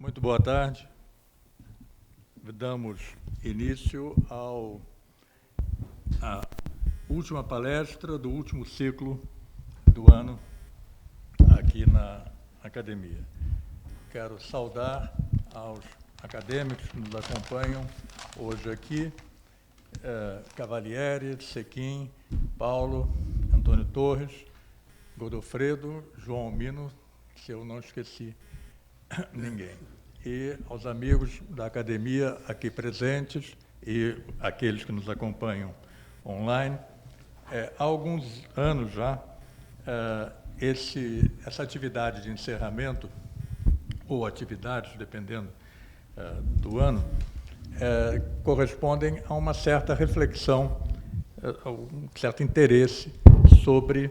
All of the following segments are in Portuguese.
Muito boa tarde. Damos início à última palestra do último ciclo do ano aqui na academia. Quero saudar aos acadêmicos que nos acompanham hoje aqui, Cavalieri, Sequim, Paulo, Antônio Torres, Godofredo, João Almino, se eu não esqueci ninguém. E aos amigos da academia aqui presentes e aqueles que nos acompanham online. Há alguns anos já, essa atividade de encerramento, ou atividades, dependendo do ano, correspondem a uma certa reflexão, a um certo interesse sobre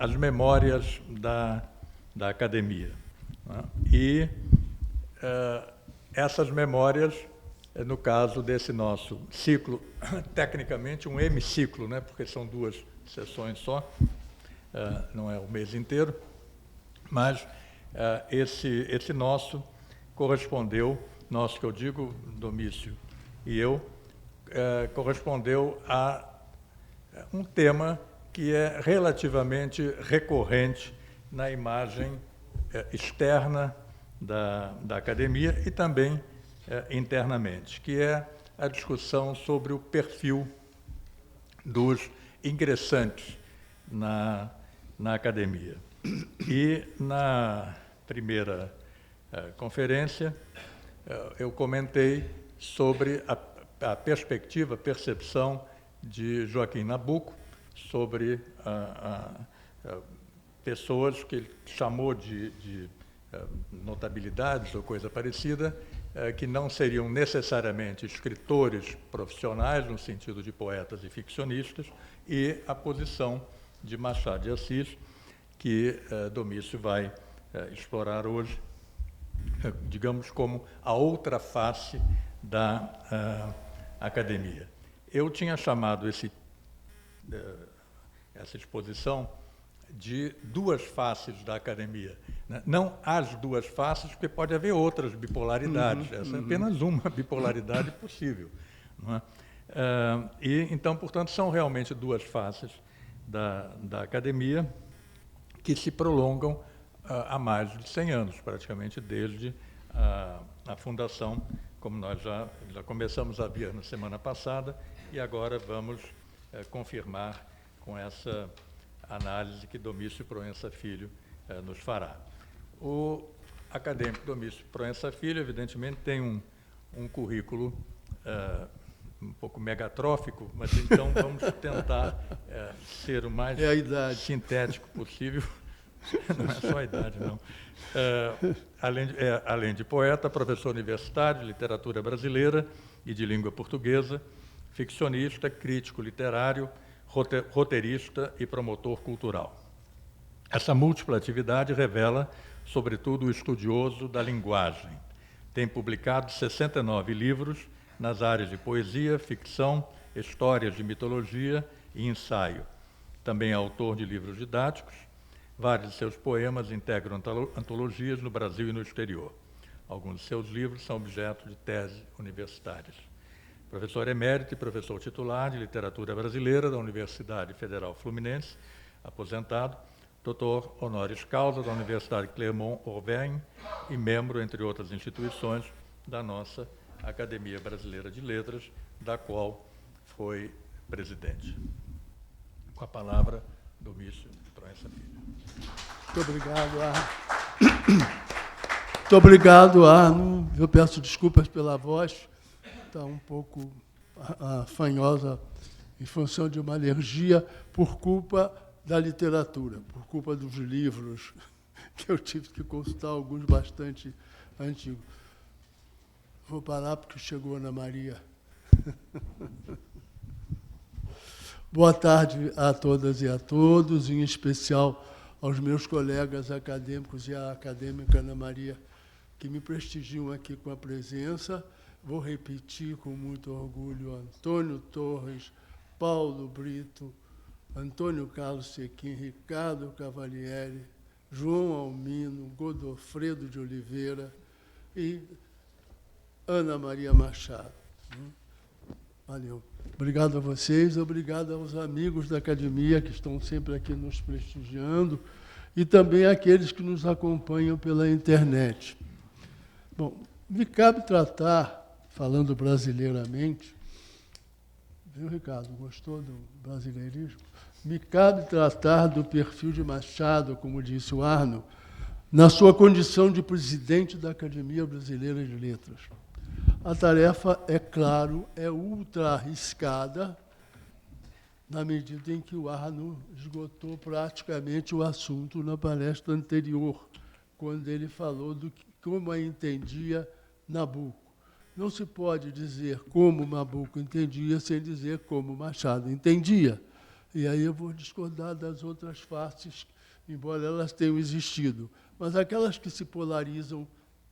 as memórias da academia. E essas memórias, no caso desse nosso ciclo, tecnicamente um hemiciclo, né, porque são duas sessões só, não é o mês inteiro, mas esse nosso correspondeu, nosso que eu digo, Domício e eu, correspondeu a um tema que é relativamente recorrente na imagem externa da academia e também internamente, que é a discussão sobre o perfil dos ingressantes na academia. E na primeira conferência, eu comentei sobre a percepção de Joaquim Nabuco sobre pessoas que ele chamou de notabilidades ou coisa parecida, que não seriam necessariamente escritores profissionais, no sentido de poetas e ficcionistas, e a posição de Machado de Assis, que Domício vai explorar hoje, digamos, como a outra face da academia. Eu tinha chamado essa exposição de duas faces da academia. Não as duas faces, porque pode haver outras bipolaridades. Essa é apenas uma bipolaridade possível. Não é? E, então, portanto, são realmente duas faces da academia que se prolongam há mais de 100 anos, praticamente desde a fundação, como nós já começamos a ver na semana passada, e agora vamos confirmar com essa análise que Domício Proença Filho nos fará. O acadêmico Domício Proença Filho, evidentemente, tem um currículo um pouco megatrófico, mas então vamos tentar ser o mais sintético possível. Não é só a idade, não. Além de poeta, professor universitário de literatura brasileira e de língua portuguesa, ficcionista, crítico literário, roteirista e promotor cultural. Essa múltipla atividade revela, sobretudo, o estudioso da linguagem. Tem publicado 69 livros nas áreas de poesia, ficção, histórias de mitologia e ensaio. Também é autor de livros didáticos. Vários de seus poemas integram antologias no Brasil e no exterior. Alguns de seus livros são objeto de tese universitárias. Professor emérito e professor titular de literatura brasileira da Universidade Federal Fluminense, aposentado, doutor honoris causa da Universidade Clermont-Auvergne e membro, entre outras instituições, da nossa Academia Brasileira de Letras, da qual foi presidente. Com a palavra, Domício Proença Filho. Muito obrigado, Arno. Muito obrigado, Arno. Eu peço desculpas pela voz, está um pouco fanhosa em função de uma alergia por culpa da literatura, por culpa dos livros, que eu tive que consultar alguns bastante antigos. Vou parar porque chegou Ana Maria. Boa tarde a todas e a todos, em especial aos meus colegas acadêmicos e à acadêmica Ana Maria, que me prestigiam aqui com a presença. Vou repetir com muito orgulho: Antônio Torres, Paulo Brito, Antônio Carlos Sequim, Ricardo Cavalieri, João Almino, Godofredo de Oliveira, e Ana Maria Machado. Valeu. Obrigado a vocês, obrigado aos amigos da academia que estão sempre aqui nos prestigiando e também àqueles que nos acompanham pela internet. Bom, me cabe tratar, falando brasileiramente, viu, Ricardo? Gostou do brasileirismo? Me cabe tratar do perfil de Machado, como disse o Arno, na sua condição de presidente da Academia Brasileira de Letras. A tarefa, é claro, é ultra arriscada, na medida em que o Arno esgotou praticamente o assunto na palestra anterior, quando ele falou do como a entendia Nabuco. Não se pode dizer como Nabuco entendia sem dizer como Machado entendia. E aí eu vou discordar das outras faces, embora elas tenham existido. Mas aquelas que se polarizam,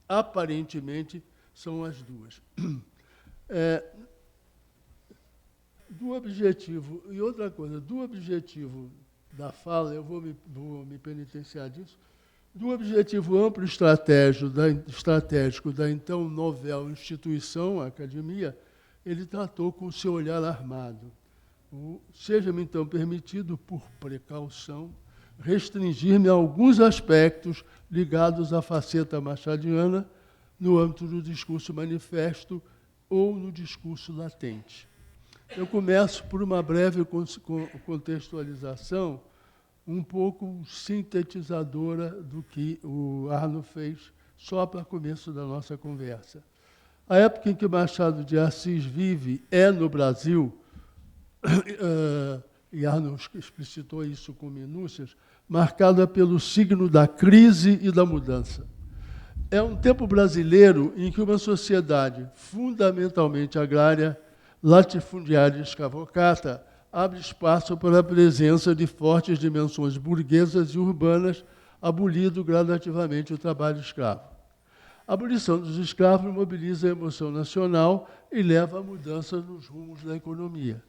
aparentemente, são as duas. Do objetivo, e outra coisa, do objetivo da fala, eu vou me penitenciar disso, do objetivo amplo estratégico da então novel instituição, a academia, ele tratou com o seu olhar armado. Seja-me, então, permitido, por precaução, restringir-me a alguns aspectos ligados à faceta machadiana no âmbito do discurso manifesto ou no discurso latente. Eu começo por uma breve contextualização, um pouco sintetizadora do que o Arno fez, só para começo da nossa conversa. A época em que Machado de Assis vive é no Brasil, e Arno explicitou isso com minúcias, marcada pelo signo da crise e da mudança. É um tempo brasileiro em que uma sociedade fundamentalmente agrária, latifundiária e escravocrata abre espaço para a presença de fortes dimensões burguesas e urbanas, abolindo gradativamente o trabalho escravo. A abolição dos escravos mobiliza a emoção nacional e leva a mudanças nos rumos da economia.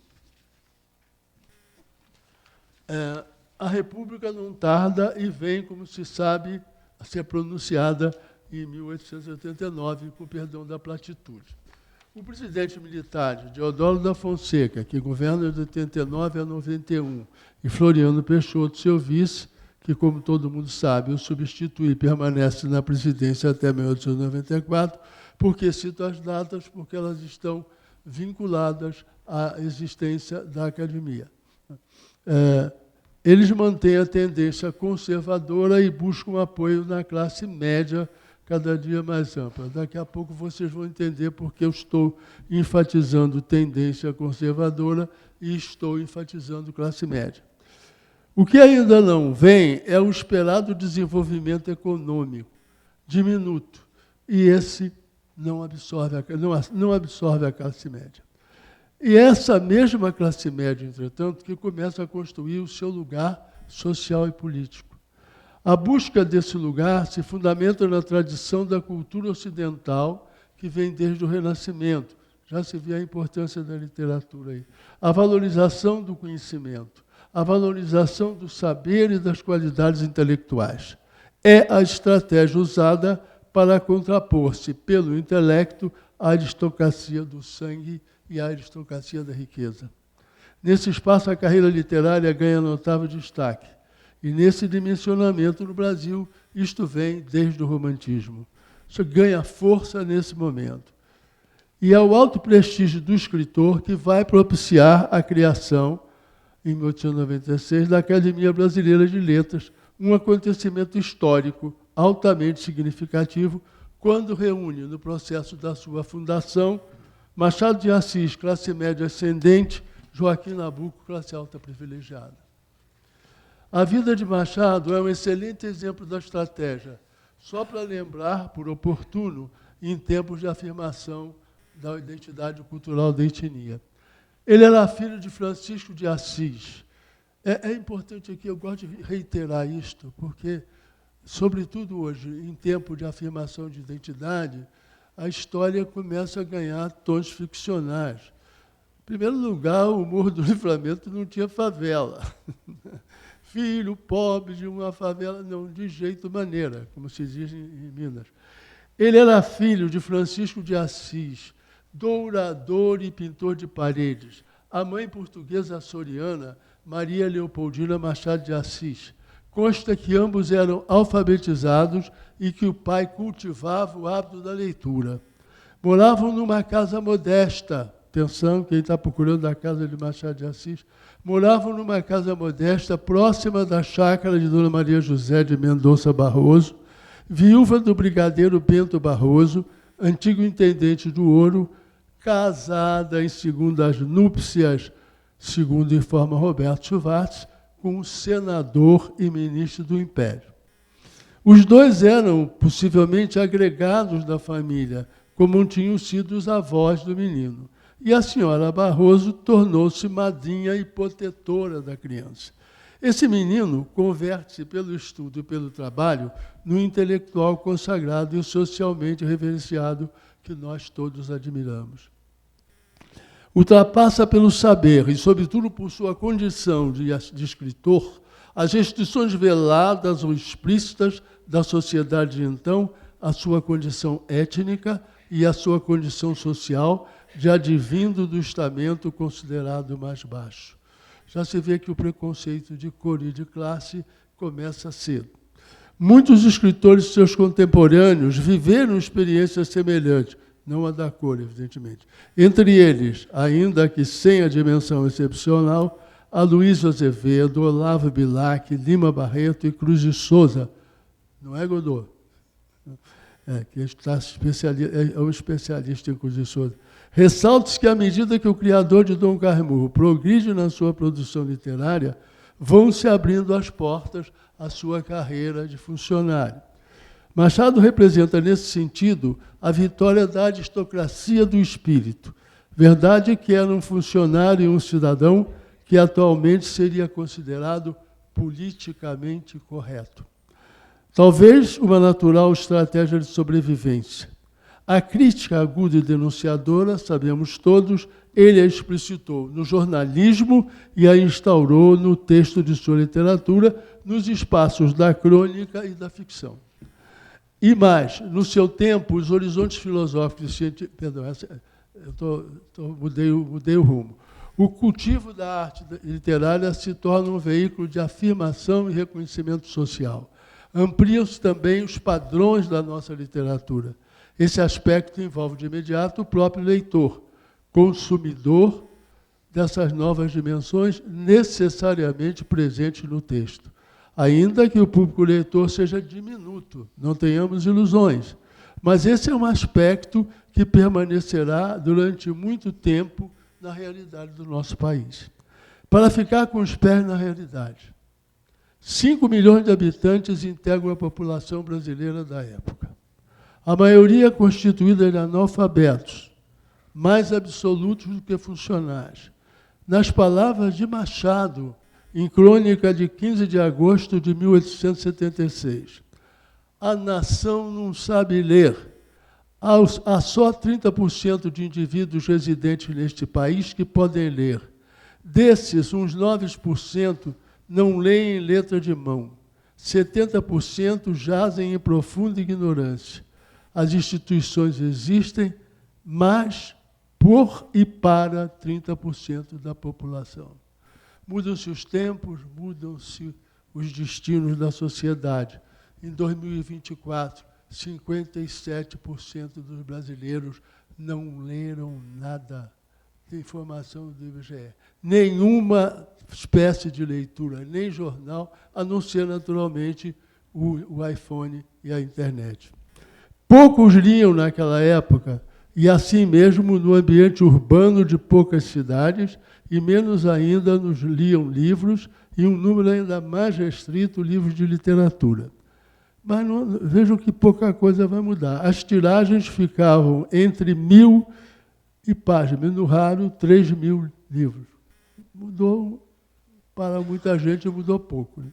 A República não tarda e vem, como se sabe, a ser pronunciada em 1889, com perdão da platitude. O presidente militar, Deodoro da Fonseca, que governa de 89 a 91, e Floriano Peixoto, seu vice, que, como todo mundo sabe, o substitui e permanece na presidência até 1894, porque cito as datas, porque elas estão vinculadas à existência da academia. Eles mantêm a tendência conservadora e buscam apoio na classe média cada dia mais ampla. Daqui a pouco vocês vão entender porque eu estou enfatizando tendência conservadora e estou enfatizando classe média. O que ainda não vem é o esperado desenvolvimento econômico, diminuto, e esse não absorve a classe média. E essa mesma classe média, entretanto, que começa a construir o seu lugar social e político. A busca desse lugar se fundamenta na tradição da cultura ocidental, que vem desde o Renascimento. Já se vê a importância da literatura aí. A valorização do conhecimento, a valorização do saber e das qualidades intelectuais. É a estratégia usada para contrapor-se pelo intelecto à aristocracia do sangue e à aristocracia da riqueza. Nesse espaço, a carreira literária ganha notável destaque. E nesse dimensionamento no Brasil, isto vem desde o romantismo. Isso ganha força nesse momento. E é o alto prestígio do escritor que vai propiciar a criação, em 1896, da Academia Brasileira de Letras, um acontecimento histórico altamente significativo, quando reúne, no processo da sua fundação, Machado de Assis, classe média ascendente, Joaquim Nabuco, classe alta privilegiada. A vida de Machado é um excelente exemplo da estratégia, só para lembrar, por oportuno, em tempos de afirmação da identidade cultural da etnia. Ele era filho de Francisco de Assis. É importante aqui, eu gosto de reiterar isto, porque, sobretudo hoje, em tempo de afirmação de identidade, a história começa a ganhar tons ficcionais. Em primeiro lugar, o Morro do Livramento não tinha favela. Filho pobre de uma favela, não, de jeito maneira, como se diz em Minas. Ele era filho de Francisco de Assis, dourador e pintor de paredes. A mãe portuguesa açoriana, Maria Leopoldina Machado de Assis. Consta que ambos eram alfabetizados e que o pai cultivava o hábito da leitura. Moravam numa casa modesta, atenção, quem está procurando a casa de Machado de Assis, moravam numa casa modesta próxima da chácara de Dona Maria José de Mendonça Barroso, viúva do brigadeiro Bento Barroso, antigo intendente do Ouro, casada em segundas núpcias, segundo informa Roberto Schwartz, com um senador e ministro do Império. Os dois eram possivelmente agregados da família, como tinham sido os avós do menino. E a senhora Barroso tornou-se madrinha e protetora da criança. Esse menino converte-se pelo estudo e pelo trabalho no intelectual consagrado e socialmente reverenciado que nós todos admiramos. Ultrapassa pelo saber e, sobretudo, por sua condição de escritor, as restrições veladas ou explícitas da sociedade de então, a sua condição étnica e a sua condição social, de advindo do estamento considerado mais baixo. Já se vê que o preconceito de cor e de classe começa cedo. Muitos escritores seus contemporâneos viveram experiências semelhantes, não a da cor, evidentemente. Entre eles, ainda que sem a dimensão excepcional, Aloysio Azevedo, Olavo Bilac, Lima Barreto e Cruz de Souza. Não é, Godot? Que é um especialista em Cruz de Souza. Ressalte-se que, à medida que o criador de Dom Casmurro progride na sua produção literária, vão se abrindo as portas à sua carreira de funcionário. Machado representa, nesse sentido, a vitória da aristocracia do espírito. Verdade que era um funcionário e um cidadão que atualmente seria considerado politicamente correto. Talvez uma natural estratégia de sobrevivência. A crítica aguda e denunciadora, sabemos todos, ele a explicitou no jornalismo e a instaurou no texto de sua literatura, nos espaços da crônica e da ficção. E mais, no seu tempo, os horizontes filosóficos e científicos... Perdão, mudei o rumo. O cultivo da arte literária se torna um veículo de afirmação e reconhecimento social. Ampliam-se também os padrões da nossa literatura. Esse aspecto envolve, de imediato, o próprio leitor, consumidor dessas novas dimensões necessariamente presentes no texto. Ainda que o público leitor seja diminuto, não tenhamos ilusões. Mas esse é um aspecto que permanecerá durante muito tempo na realidade do nosso país. Para ficar com os pés na realidade, 5 milhões de habitantes integram a população brasileira da época. A maioria constituída de analfabetos, mais absolutos do que funcionários. Nas palavras de Machado, em crônica de 15 de agosto de 1876, a nação não sabe ler. Há só 30% de indivíduos residentes neste país que podem ler. Desses, uns 9% não leem letra de mão. 70% jazem em profunda ignorância. As instituições existem, mas por e para 30% da população. Mudam-se os tempos, mudam-se os destinos da sociedade. Em 2024, 57% dos brasileiros não leram nada de informação do IBGE. Nenhuma espécie de leitura, nem jornal, a não ser, naturalmente, o iPhone e a internet. Poucos liam naquela época, e assim mesmo no ambiente urbano de poucas cidades, e menos ainda nos liam livros, e um número ainda mais restrito, livros de literatura. Mas não, vejam que pouca coisa vai mudar. As tiragens ficavam entre 1.000 e páginas, no raro, 3.000 livros. Mudou, para muita gente, mudou pouco. Né?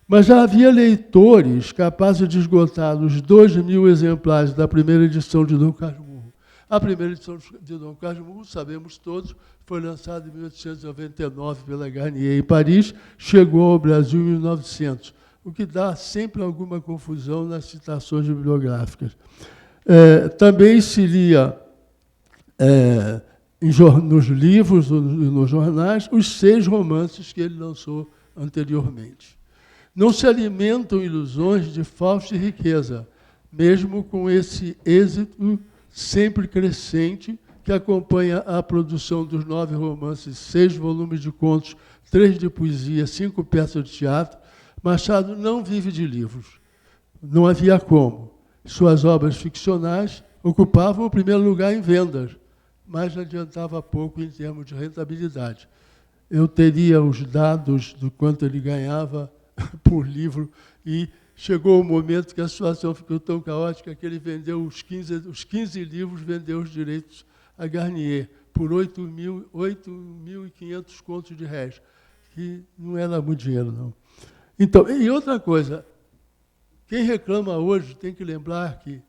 Mas já havia leitores capazes de esgotar os 2.000 exemplares da primeira edição de Dom Casmurro. A primeira edição de Dom Casmurro, sabemos todos, foi lançada em 1899 pela Garnier em Paris, chegou ao Brasil em 1900. o que dá sempre alguma confusão nas citações bibliográficas. Também se lia nos livros, nos jornais, os 6 romances que ele lançou anteriormente. Não se alimentam ilusões de falsa riqueza, mesmo com esse êxito sempre crescente que acompanha a produção dos 9 romances, 6 volumes de contos, 3 de poesia, 5 peças de teatro. Machado não vive de livros. Não havia como. Suas obras ficcionais ocupavam o primeiro lugar em vendas, mas adiantava pouco em termos de rentabilidade. Eu teria os dados do quanto ele ganhava por livro e chegou o momento que a situação ficou tão caótica que ele vendeu os 15 livros, vendeu os direitos a Garnier por 8.500 contos de réis, que não era muito dinheiro, não. Então, e outra coisa, quem reclama hoje tem que lembrar que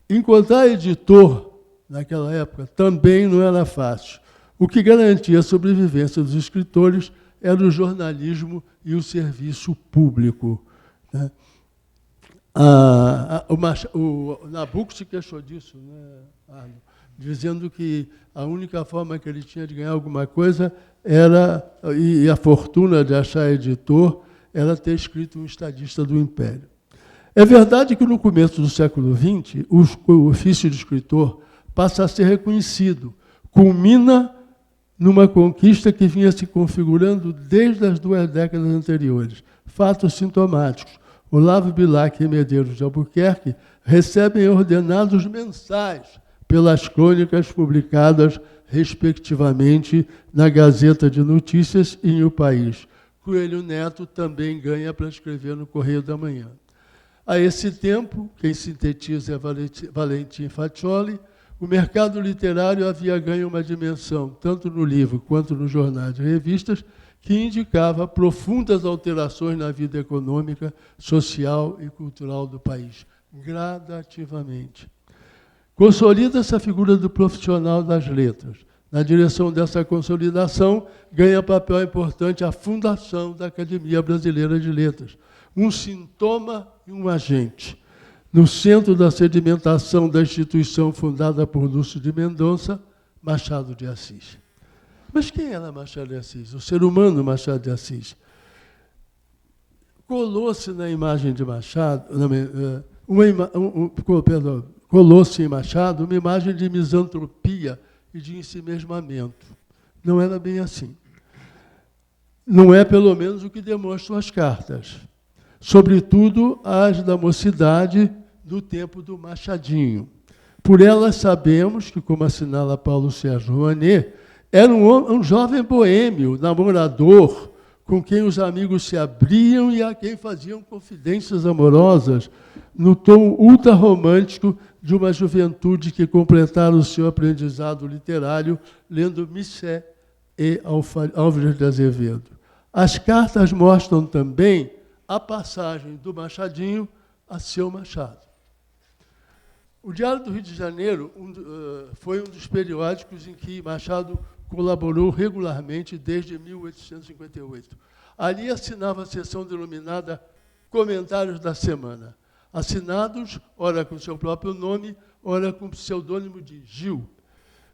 encontrar editor naquela época também não era fácil. O que garantia a sobrevivência dos escritores era o jornalismo e o serviço público, né? O Nabucco se queixou disso, né, Arno? Dizendo que a única forma que ele tinha de ganhar alguma coisa era, e a fortuna de achar editor, era ter escrito um estadista do Império. É verdade que no começo do século XX, o ofício de escritor passa a ser reconhecido, culmina numa conquista que vinha se configurando desde as 2 décadas anteriores. Fatos sintomáticos. Olavo Bilac e Medeiros de Albuquerque recebem ordenados mensais pelas crônicas publicadas, respectivamente, na Gazeta de Notícias e em O País. Coelho Neto também ganha para escrever no Correio da Manhã. A esse tempo, quem sintetiza é Valentim Faccioli, o mercado literário havia ganho uma dimensão, tanto no livro quanto nos jornais e revistas, que indicava profundas alterações na vida econômica, social e cultural do país, gradativamente. Consolida-se a figura do profissional das letras. Na direção dessa consolidação, ganha papel importante a fundação da Academia Brasileira de Letras, um sintoma e um agente. No centro da sedimentação da instituição fundada por Lúcio de Mendonça, Machado de Assis. Mas quem era Machado de Assis? O ser humano Machado de Assis. Colou-se na imagem de Machado, colou-se em Machado uma imagem de misantropia e de ensimesmamento. Não era bem assim. Não é, pelo menos, o que demonstram as cartas. Sobretudo as da mocidade do tempo do Machadinho. Por elas sabemos que, como assinala Paulo Sérgio Rouanet, era um jovem boêmio, namorador, com quem os amigos se abriam e a quem faziam confidências amorosas, no tom ultra-romântico de uma juventude que completara o seu aprendizado literário lendo Misset e Álvares de Azevedo. As cartas mostram também a passagem do Machadinho a seu Machado. O Diário do Rio de Janeiro foi um dos periódicos em que Machado colaborou regularmente desde 1858. Ali assinava a seção denominada Comentários da Semana, assinados, ora com seu próprio nome, ora com o pseudônimo de Gil.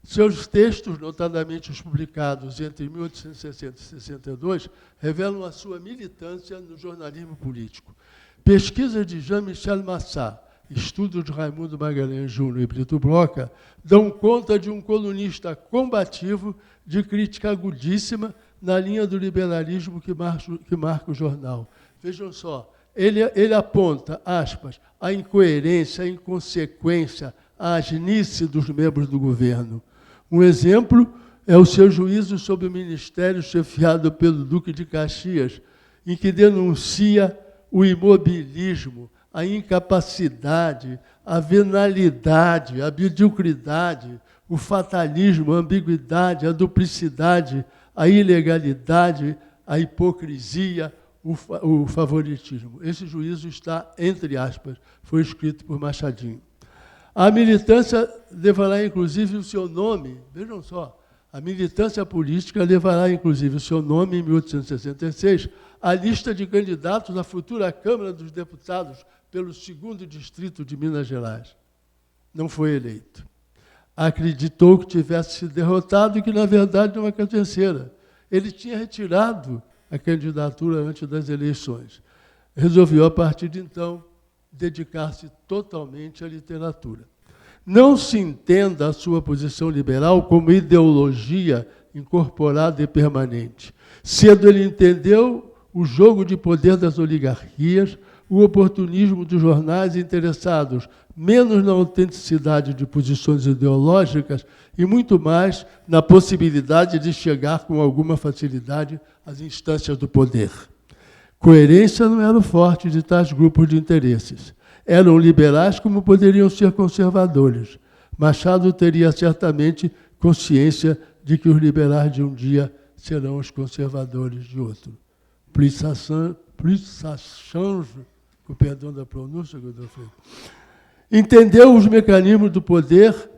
Seus textos, notadamente os publicados entre 1860 e 62, revelam a sua militância no jornalismo político. Pesquisas de Jean-Michel Massat, estudos de Raimundo Magalhães Júnior e Brito Broca, dão conta de um colunista combativo de crítica agudíssima na linha do liberalismo que marca o jornal. Vejam só, ele aponta, aspas, a incoerência, a inconsequência, a asnice dos membros do governo. Um exemplo é o seu juízo sobre o ministério chefiado pelo Duque de Caxias, em que denuncia o imobilismo, a incapacidade, a venalidade, a mediocridade, o fatalismo, a ambiguidade, a duplicidade, a ilegalidade, a hipocrisia, o favoritismo. Esse juízo está, entre aspas, foi escrito por Machadinho. A militância levará, inclusive, o seu nome, vejam só, a militância política levará, inclusive, o seu nome, em 1866, a lista de candidatos à futura Câmara dos Deputados pelo 2º Distrito de Minas Gerais. Não foi eleito. Acreditou que tivesse sido derrotado e que, na verdade, não era venceira. Ele tinha retirado a candidatura antes das eleições. Resolveu, a partir de então, dedicar-se totalmente à literatura. Não se entenda a sua posição liberal como ideologia incorporada e permanente. Cedo ele entendeu o jogo de poder das oligarquias, o oportunismo dos jornais interessados menos na autenticidade de posições ideológicas e muito mais na possibilidade de chegar com alguma facilidade às instâncias do poder. Coerência não era o forte de tais grupos de interesses. Eram liberais como poderiam ser conservadores. Machado teria certamente consciência de que os liberais de um dia serão os conservadores de outro. Plus ça change, com perdão da pronúncia, Godofredo, entendeu os mecanismos do poder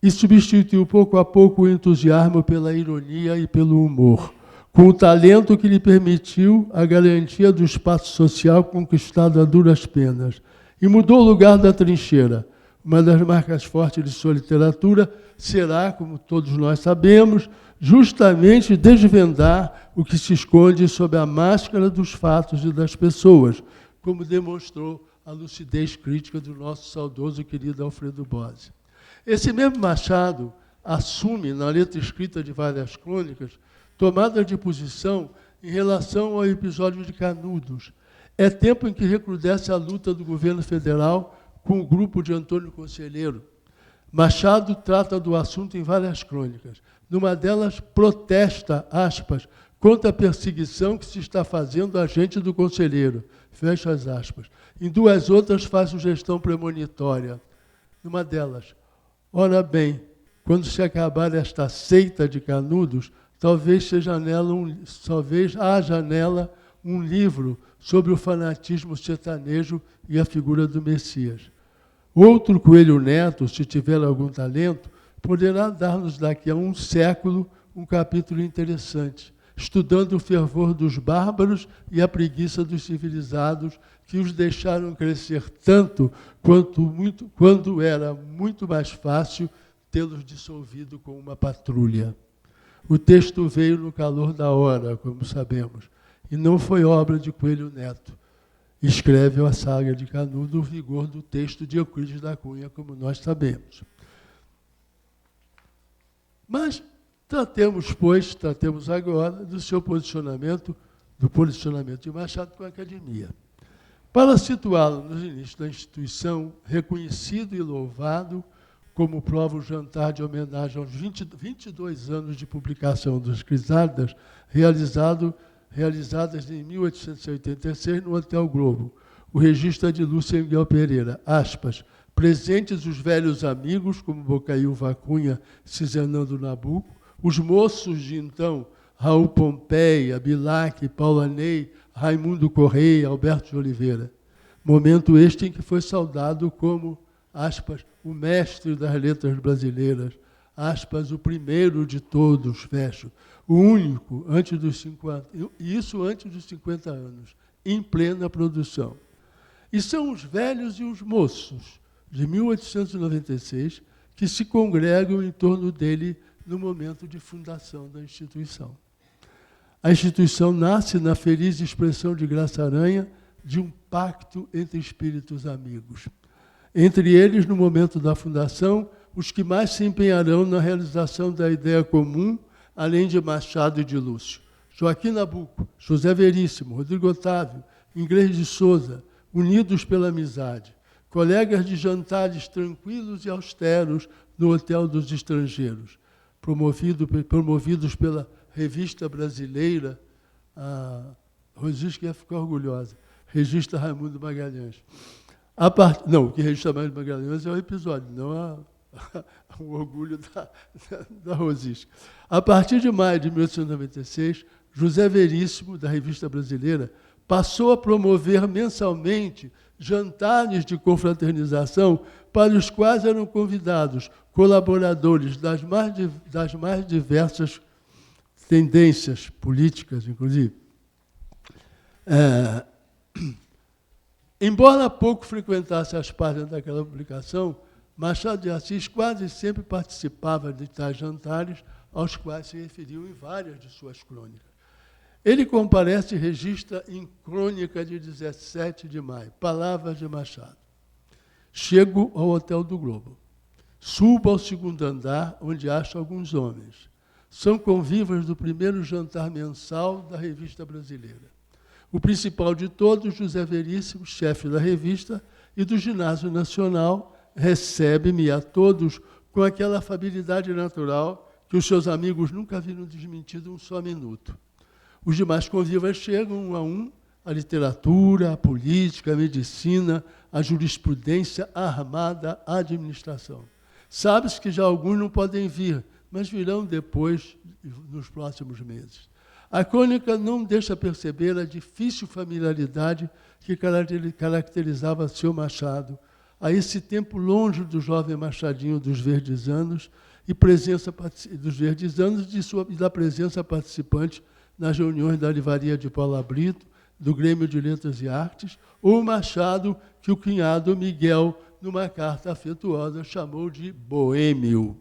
e substituiu pouco a pouco o entusiasmo pela ironia e pelo humor, com o talento que lhe permitiu a garantia do espaço social conquistado a duras penas. E mudou o lugar da trincheira. Uma das marcas fortes de sua literatura será, como todos nós sabemos, justamente desvendar o que se esconde sob a máscara dos fatos e das pessoas, como demonstrou a lucidez crítica do nosso saudoso e querido Alfredo Bozzi. Esse mesmo Machado assume, na letra escrita de várias crônicas, tomada de posição em relação ao episódio de Canudos. É tempo em que recrudesce a luta do governo federal com o grupo de Antônio Conselheiro. Machado trata do assunto em várias crônicas. Numa delas, protesta, aspas, contra a perseguição que se está fazendo à gente do Conselheiro, fecha as aspas. Em duas outras, faz sugestão premonitória. Numa delas, ora bem, quando se acabar esta seita de Canudos, talvez haja nela um livro sobre o fanatismo sertanejo e a figura do Messias. Outro Coelho Neto, se tiver algum talento, poderá dar-nos daqui a um século um capítulo interessante, estudando o fervor dos bárbaros e a preguiça dos civilizados, que os deixaram crescer tanto quando era muito mais fácil tê-los dissolvido com uma patrulha. O texto veio no calor da hora, como sabemos, e não foi obra de Coelho Neto. Escreve a saga de Canudo o vigor do texto de Euclides da Cunha, como nós sabemos. Mas tratemos agora do seu posicionamento, do posicionamento de Machado com a academia. Para situá-lo nos inícios da instituição, reconhecido e louvado, como prova o jantar de homenagem aos 22 anos de publicação dos Crisálidas, realizadas em 1886 no Hotel Globo. O registro é de Lúcia Miguel Pereira, aspas, presentes os velhos amigos, como Bocaiúva Cunha, Cizenando Nabuco, os moços de então, Raul Pompeia, Bilac, Paula Ney, Raimundo Correia, Alberto de Oliveira. Momento este em que foi saudado como, aspas, o mestre das letras brasileiras, aspas, o primeiro de todos, fecho, o único, antes dos 50, isso antes dos 50 anos, em plena produção. E são os velhos e os moços, de 1896, que se congregam em torno dele no momento de fundação da instituição. A instituição nasce na feliz expressão de Graça Aranha de um pacto entre espíritos amigos. Entre eles, no momento da fundação, os que mais se empenharão na realização da ideia comum, além de Machado e de Lúcio. Joaquim Nabuco, José Veríssimo, Rodrigo Otávio, Inglês de Souza, unidos pela amizade, colegas de jantares tranquilos e austeros no Hotel dos Estrangeiros, promovidos pela Revista Brasileira, a Rosisca ia ficar orgulhosa, Revista Raimundo Magalhães. Não, o que Revista Raimundo Magalhães é o episódio, não o orgulho da Rosisca. A partir de maio de 1896, José Veríssimo, da Revista Brasileira, passou a promover mensalmente jantares de confraternização para os quais eram convidados colaboradores das mais diversas tendências políticas, inclusive. Embora pouco frequentasse as páginas daquela publicação, Machado de Assis quase sempre participava de tais jantares, aos quais se referiu em várias de suas crônicas. Ele comparece e registra em crônica de 17 de maio, palavras de Machado. Chego ao Hotel do Globo. Subo ao segundo andar, onde acho alguns homens. São convivas do primeiro jantar mensal da Revista Brasileira. O principal de todos, José Veríssimo, chefe da revista, e do Ginásio Nacional, recebe-me a todos com aquela afabilidade natural que os seus amigos nunca viram desmentido um só minuto. Os demais convivas chegam um a um, a literatura, a política, a medicina, a jurisprudência, a armada, a administração. Sabe-se que já alguns não podem vir, mas virão depois, nos próximos meses. A crônica não deixa perceber a difícil familiaridade que caracterizava seu Machado, a esse tempo longe do jovem Machadinho dos Verdes Anos e da presença participante nas reuniões da Livraria de Paula Brito, do Grêmio de Letras e Artes, ou Machado, que o cunhado Miguel, numa carta afetuosa, chamou de boêmio.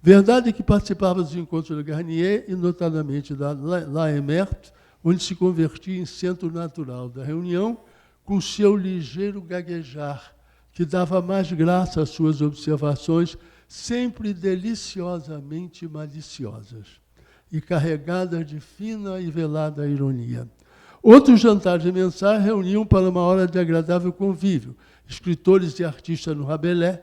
Verdade que participava dos encontros de Garnier e, notadamente, da La Emerte, onde se convertia em centro natural da reunião, com seu ligeiro gaguejar, que dava mais graça às suas observações, sempre deliciosamente maliciosas e carregadas de fina e velada ironia. Outros jantares mensais reuniam para uma hora de agradável convívio escritores e artistas no Rabelais,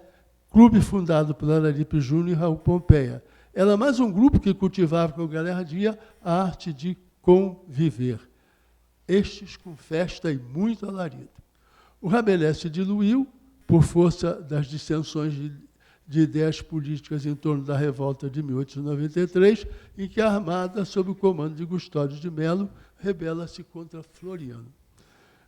clube fundado por Araripe Júnior e Raul Pompeia. Era mais um grupo que cultivava com galhardia a arte de conviver. Estes com festa e muito alarido. O Rabelais se diluiu por força das dissensões de ideias políticas em torno da revolta de 1893, em que a Armada, sob o comando de Custódio de Melo, rebela-se contra Floriano.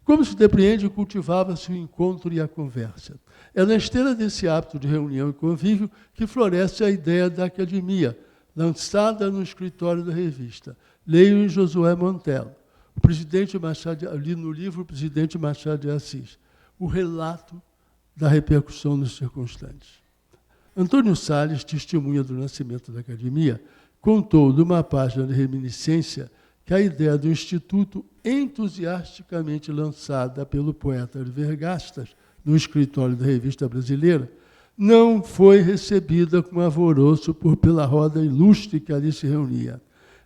Como se depreende, cultivava-se o encontro e a conversa. É na esteira desse hábito de reunião e convívio que floresce a ideia da academia, lançada no escritório da revista. Leio em Josué Montelo, o presidente Machado, li no livro O Presidente Machado de Assis, o relato da repercussão nos circunstantes. Antônio Salles, testemunha do nascimento da academia, contou numa página de reminiscência que a ideia do Instituto, entusiasticamente lançada pelo poeta Vergastas no escritório da Revista Brasileira, não foi recebida com alvoroço pela roda ilustre que ali se reunia.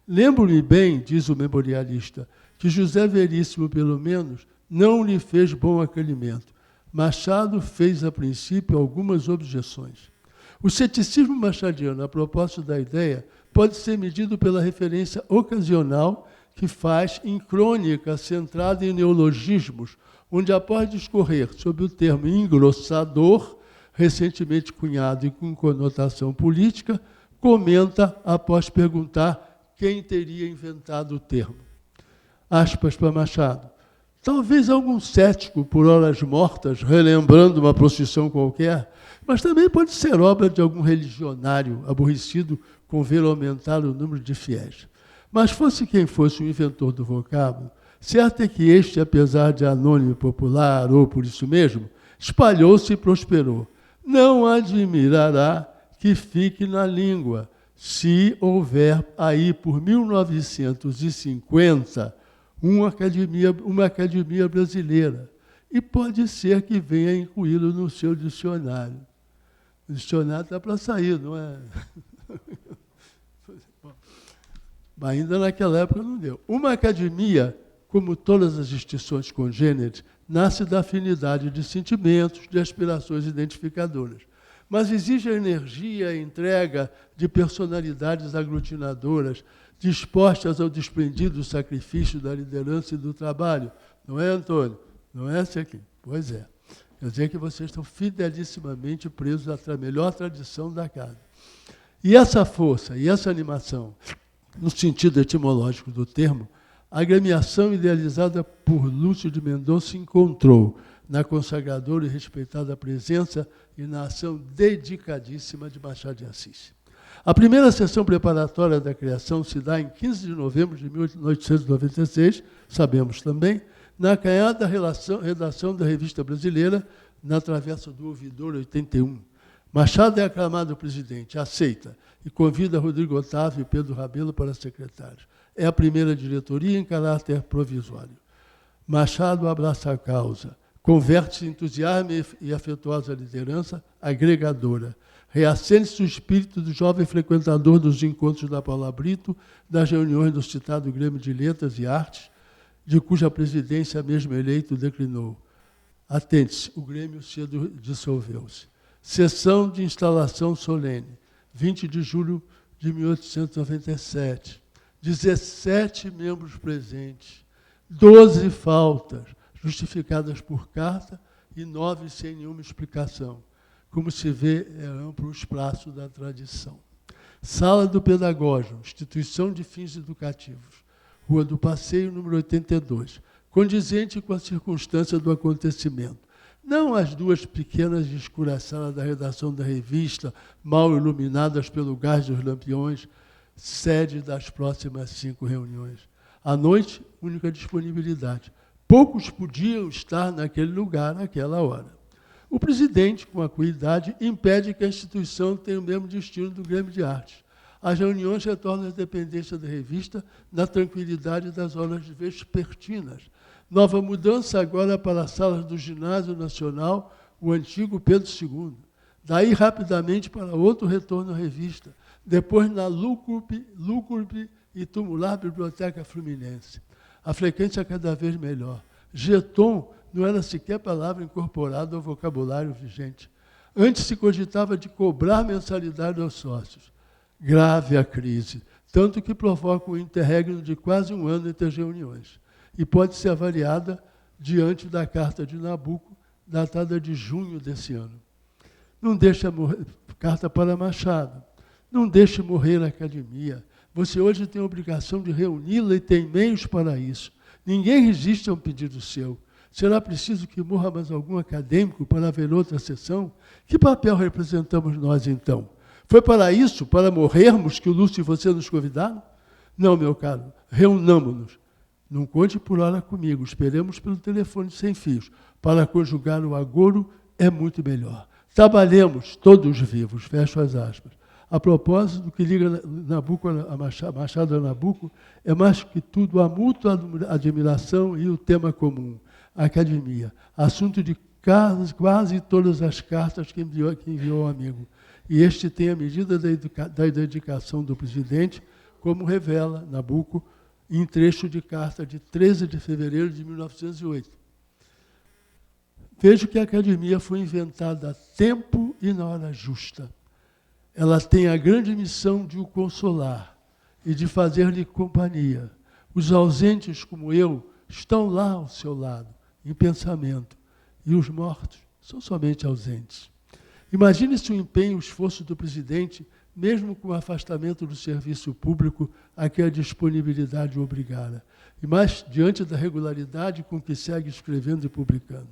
Lembro-me bem, diz o memorialista, que José Veríssimo, pelo menos, não lhe fez bom acolhimento. Machado fez, a princípio, algumas objeções. O ceticismo machadiano, a propósito da ideia, pode ser medido pela referência ocasional que faz em crônica centrada em neologismos, onde, após discorrer sobre o termo engrossador, recentemente cunhado e com conotação política, comenta após perguntar quem teria inventado o termo. Aspas para Machado. Talvez algum cético, por horas mortas, relembrando uma procissão qualquer, mas também pode ser obra de algum religionário aborrecido com ver aumentar o número de fiéis. Mas fosse quem fosse o inventor do vocábulo, certo é que este, apesar de anônimo e popular, ou por isso mesmo, espalhou-se e prosperou. Não admirará que fique na língua, se houver aí por 1950 uma academia brasileira. E pode ser que venha incluí-lo no seu dicionário. O dicionário está para sair, não é? Mas ainda naquela época não deu. Uma academia, como todas as instituições congêneres, nasce da afinidade de sentimentos, de aspirações identificadoras. Mas exige a energia e a entrega de personalidades aglutinadoras, dispostas ao desprendido sacrifício da liderança e do trabalho. Não é, Antônio? Não é esse aqui? Pois é. Quer dizer que vocês estão fidelissimamente presos à melhor tradição da casa. E essa força e essa animação, no sentido etimológico do termo, a agremiação idealizada por Lúcio de Mendonça encontrou na consagradora e respeitada presença e na ação dedicadíssima de Machado de Assis. A primeira sessão preparatória da criação se dá em 15 de novembro de 1896, sabemos também, na acanhada redação da Revista Brasileira, na Travessa do Ouvidor, 81. Machado é aclamado presidente, aceita, e convida Rodrigo Otávio e Pedro Rabelo para secretários. É a primeira diretoria em caráter provisório. Machado abraça a causa, converte-se em entusiasmo e afetuosa liderança agregadora. Reacende-se o espírito do jovem frequentador dos encontros da Paula Brito, das reuniões do citado Grêmio de Letras e Artes, de cuja presidência mesmo eleito declinou. Atente-se, o Grêmio cedo dissolveu-se. Sessão de instalação solene, 20 de julho de 1897. 17 membros presentes, 12 faltas, justificadas por carta, e 9 sem nenhuma explicação. Como se vê, é amplo o espaço da tradição. Sala do Pedagógio, instituição de fins educativos. Rua do Passeio, número 82. Condizente com a circunstância do acontecimento. Não as duas pequenas e escuras salas da redação da revista, mal iluminadas pelo gás dos lampiões, sede das próximas 5 reuniões. À noite, única disponibilidade. Poucos podiam estar naquele lugar, naquela hora. O presidente, com acuidade, impede que a instituição tenha o mesmo destino do Grêmio de Artes. As reuniões retornam às dependências da revista na tranquilidade das horas vespertinas. Nova mudança agora para as salas do Ginásio Nacional, o antigo Pedro II. Daí, rapidamente, para outro retorno à revista. Depois, na lúgubre e tumular Biblioteca Fluminense. A frequência cada vez melhor. Jeton não era sequer palavra incorporada ao vocabulário vigente. Antes se cogitava de cobrar mensalidade aos sócios. Grave a crise, tanto que provoca um interregno de quase 1 ano entre as reuniões. E pode ser avaliada diante da Carta de Nabuco, datada de junho desse ano. Não deixe morrer, carta para Machado. Não deixe morrer a academia. Você hoje tem a obrigação de reuni-la e tem meios para isso. Ninguém resiste a um pedido seu. Será preciso que morra mais algum acadêmico para haver outra sessão? Que papel representamos nós, então? Foi para isso, para morrermos, que o Lúcio e você nos convidaram? Não, meu caro, reunamo-nos. Não conte por hora comigo, esperemos pelo telefone sem fios. Para conjugar o agouro é muito melhor. Trabalhemos todos vivos, fecho as aspas. A propósito, do que liga Nabuco a Machado a Nabuco é mais que tudo a mútua admiração e o tema comum, a academia, assunto de quase todas as cartas que enviou ao amigo. E este tem a medida da dedicação do presidente, como revela Nabuco em trecho de carta de 13 de fevereiro de 1908. Vejo que a academia foi inventada a tempo e na hora justa. Ela tem a grande missão de o consolar e de fazer-lhe companhia. Os ausentes, como eu, estão lá ao seu lado, em pensamento, e os mortos são somente ausentes. Imagine-se o empenho e o esforço do presidente, mesmo com o afastamento do serviço público a que a disponibilidade o obrigara, e mais diante da regularidade com que segue escrevendo e publicando.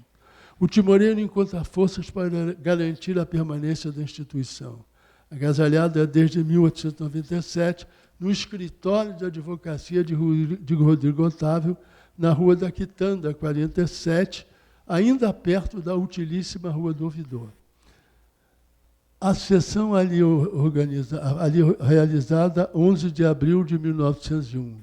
O timoreiro encontra forças para garantir a permanência da instituição. Agasalhado desde 1897, no escritório de advocacia de Rodrigo Otávio, na Rua da Quitanda, 47, ainda perto da utilíssima Rua do Ouvidor. A sessão ali realizada 11 de abril de 1901.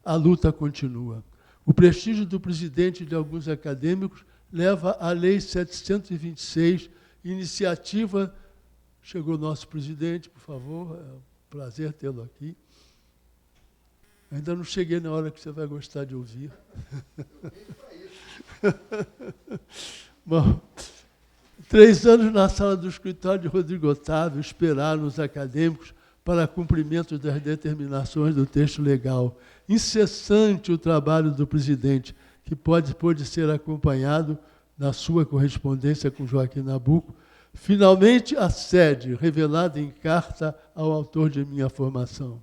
A luta continua. O prestígio do presidente e de alguns acadêmicos leva à Lei 726, iniciativa. Chegou o nosso presidente, por favor, é um prazer tê-lo aqui. Ainda não cheguei na hora que você vai gostar de ouvir. Bom, 3 anos na sala do escritório de Rodrigo Otávio esperaram os acadêmicos para cumprimento das determinações do texto legal. Incessante o trabalho do presidente, que pôde ser acompanhado na sua correspondência com Joaquim Nabuco. Finalmente, a sede, revelada em carta ao autor de minha formação.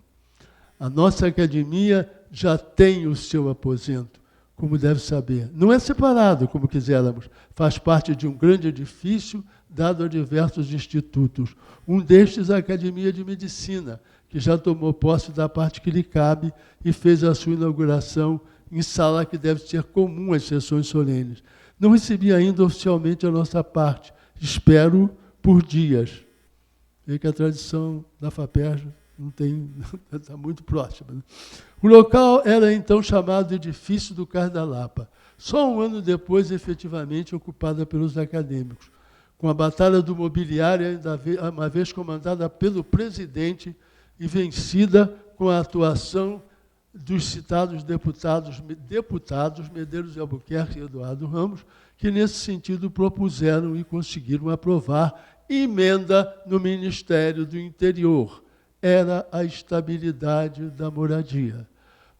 A nossa academia já tem o seu aposento, como deve saber. Não é separado, como quiséramos. Faz parte de um grande edifício dado a diversos institutos. Um destes, a Academia de Medicina, que já tomou posse da parte que lhe cabe e fez a sua inauguração em sala que deve ser comum às sessões solenes. Não recebi ainda oficialmente a nossa parte. Espero por dias. Vê que a tradição da FAPERJ não tem, está muito próxima. Né? O local era então chamado de Edifício do Cais da Lapa. Só um ano depois, efetivamente, ocupada pelos acadêmicos, com a Batalha do Mobiliário, uma vez comandada pelo presidente e vencida com a atuação dos citados deputados Medeiros de Albuquerque e Eduardo Ramos, que, nesse sentido, propuseram e conseguiram aprovar emenda no Ministério do Interior. Era a estabilidade da moradia.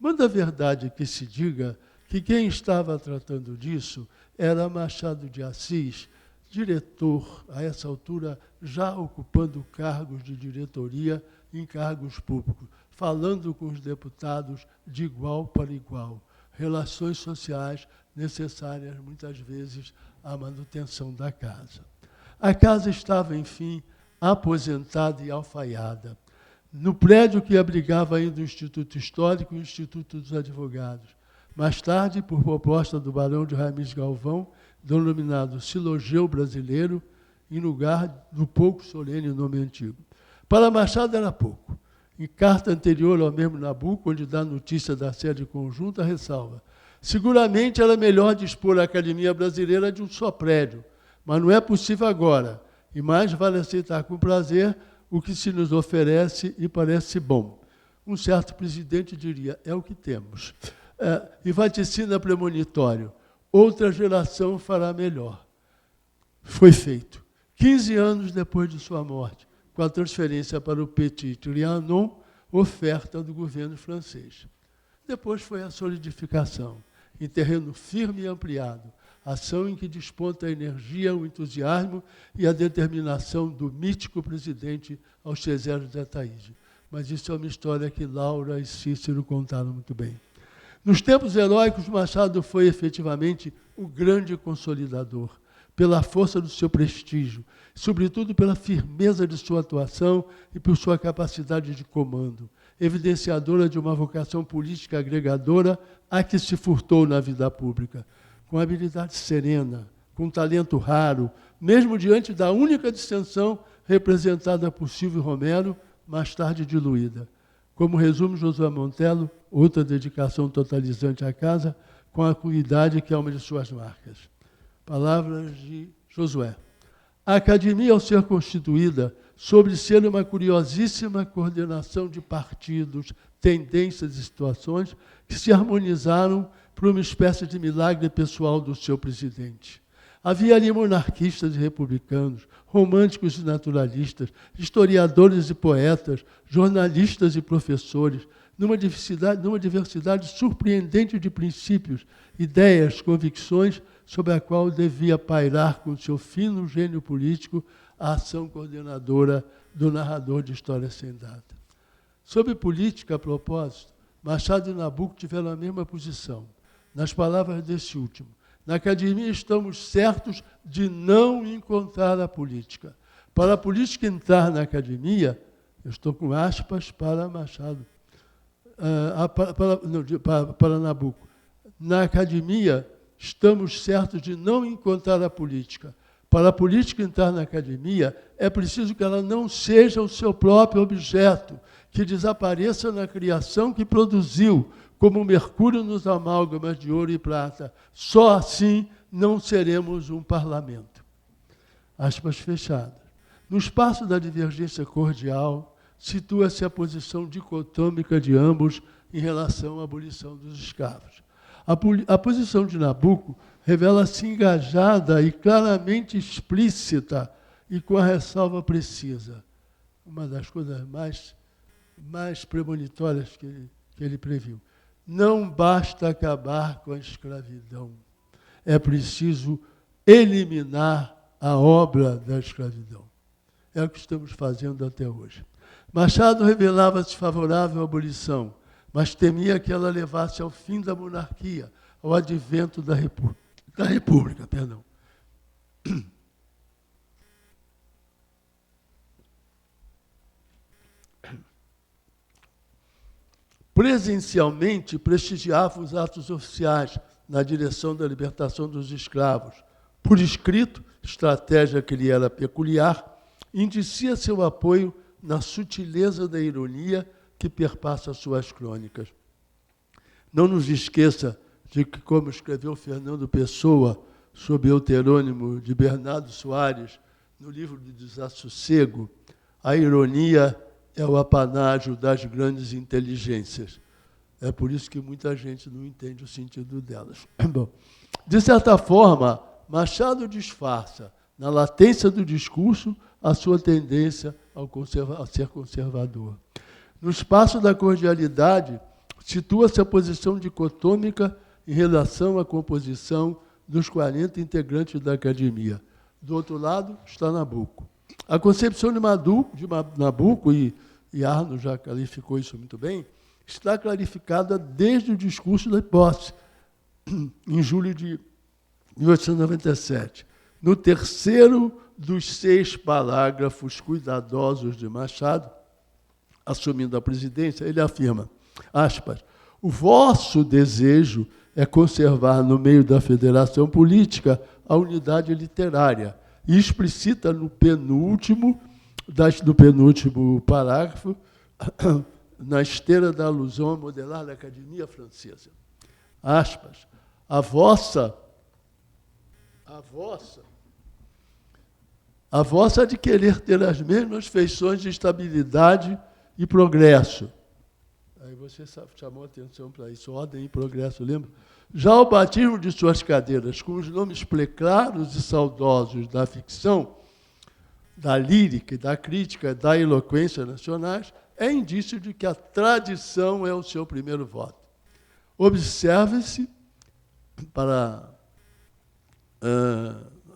Manda a verdade que se diga que quem estava tratando disso era Machado de Assis, diretor, a essa altura, já ocupando cargos de diretoria em cargos públicos, falando com os deputados de igual para igual. Relações sociais necessárias, muitas vezes, à manutenção da casa. A casa estava, enfim, aposentada e alfaiada, no prédio que abrigava ainda o Instituto Histórico e o Instituto dos Advogados. Mais tarde, por proposta do barão de Raimis Galvão, denominado Silogeu Brasileiro, em lugar do pouco solene nome antigo. Para Machado era pouco. Em carta anterior ao mesmo Nabuco, onde dá notícia da sede conjunta, ressalva: seguramente era melhor dispor a Academia Brasileira de um só prédio, mas não é possível agora, e mais vale aceitar com prazer o que se nos oferece e parece bom. Um certo presidente diria, é o que temos. E vaticina premonitório, outra geração fará melhor. Foi feito. 15 anos depois de sua morte, com a transferência para o Petit Trianon, oferta do governo francês. Depois foi a solidificação, em terreno firme e ampliado, ação em que desponta a energia, o entusiasmo e a determinação do mítico presidente Alcesero de Ataíde. Mas isso é uma história que Laura e Cícero contaram muito bem. Nos tempos heróicos, Machado foi efetivamente o grande consolidador, pela força do seu prestígio, sobretudo pela firmeza de sua atuação e por sua capacidade de comando, evidenciadora de uma vocação política agregadora a que se furtou na vida pública, com habilidade serena, com talento raro, mesmo diante da única dissensão representada por Silvio Romero, mais tarde diluída. Como resume Josué Montello, outra dedicação totalizante à casa, com a acuidade que é uma de suas marcas. Palavras de Josué. A academia, ao ser constituída, sobre ser uma curiosíssima coordenação de partidos, tendências e situações que se harmonizaram por uma espécie de milagre pessoal do seu presidente. Havia ali monarquistas e republicanos, românticos e naturalistas, historiadores e poetas, jornalistas e professores, numa diversidade surpreendente de princípios, ideias, convicções, sobre a qual devia pairar com seu fino gênio político a ação coordenadora do narrador de História Sem Data. Sobre política, a propósito, Machado e Nabuco tiveram a mesma posição. Nas palavras desse último, na academia estamos certos de não encontrar a política. Para a política entrar na academia, eu estou com aspas para Machado, para Nabuco. Na academia, estamos certos de não encontrar a política. Para a política entrar na academia, é preciso que ela não seja o seu próprio objeto, que desapareça na criação que produziu, como o mercúrio nos amálgamas de ouro e prata. Só assim não seremos um parlamento. Aspas fechadas. No espaço da divergência cordial, situa-se a posição dicotômica de ambos em relação à abolição dos escravos. A posição de Nabuco revela-se engajada e claramente explícita e com a ressalva precisa. Uma das coisas mais premonitórias que ele previu. Não basta acabar com a escravidão. É preciso eliminar a obra da escravidão. É o que estamos fazendo até hoje. Machado revelava-se favorável à abolição, mas temia que ela levasse ao fim da monarquia, ao advento da República. presencialmente prestigiava os atos oficiais na direção da libertação dos escravos. Por escrito, estratégia que lhe era peculiar, indicia seu apoio na sutileza da ironia que perpassa suas crônicas. Não nos esqueça de que, como escreveu Fernando Pessoa, sob o heterônimo de Bernardo Soares, no livro de Desassossego, a ironia é o apanágio das grandes inteligências. É por isso que muita gente não entende o sentido delas. Bom, de certa forma, Machado disfarça, na latência do discurso, a sua tendência a ser conservador. No espaço da cordialidade, situa-se a posição dicotômica em relação à composição dos 40 integrantes da academia. Do outro lado está Nabucco. A concepção de Nabucco, e Arno já qualificou isso muito bem, está clarificada desde o discurso da posse, em julho de 1897. No terceiro dos 6 parágrafos cuidadosos de Machado, assumindo a presidência, ele afirma, aspas, o vosso desejo é conservar no meio da federação política a unidade literária, e explicita no penúltimo parágrafo, na esteira da alusão a modelar da Academia Francesa. Aspas, a vossa de querer ter as mesmas feições de estabilidade e progresso. Aí você chamou atenção para isso, ordem e progresso, lembra? Já o batismo de suas cadeiras com os nomes claros e saudosos da ficção, da lírica, da crítica, da eloquência nacionais, é indício de que a tradição é o seu primeiro voto. Observe-se, para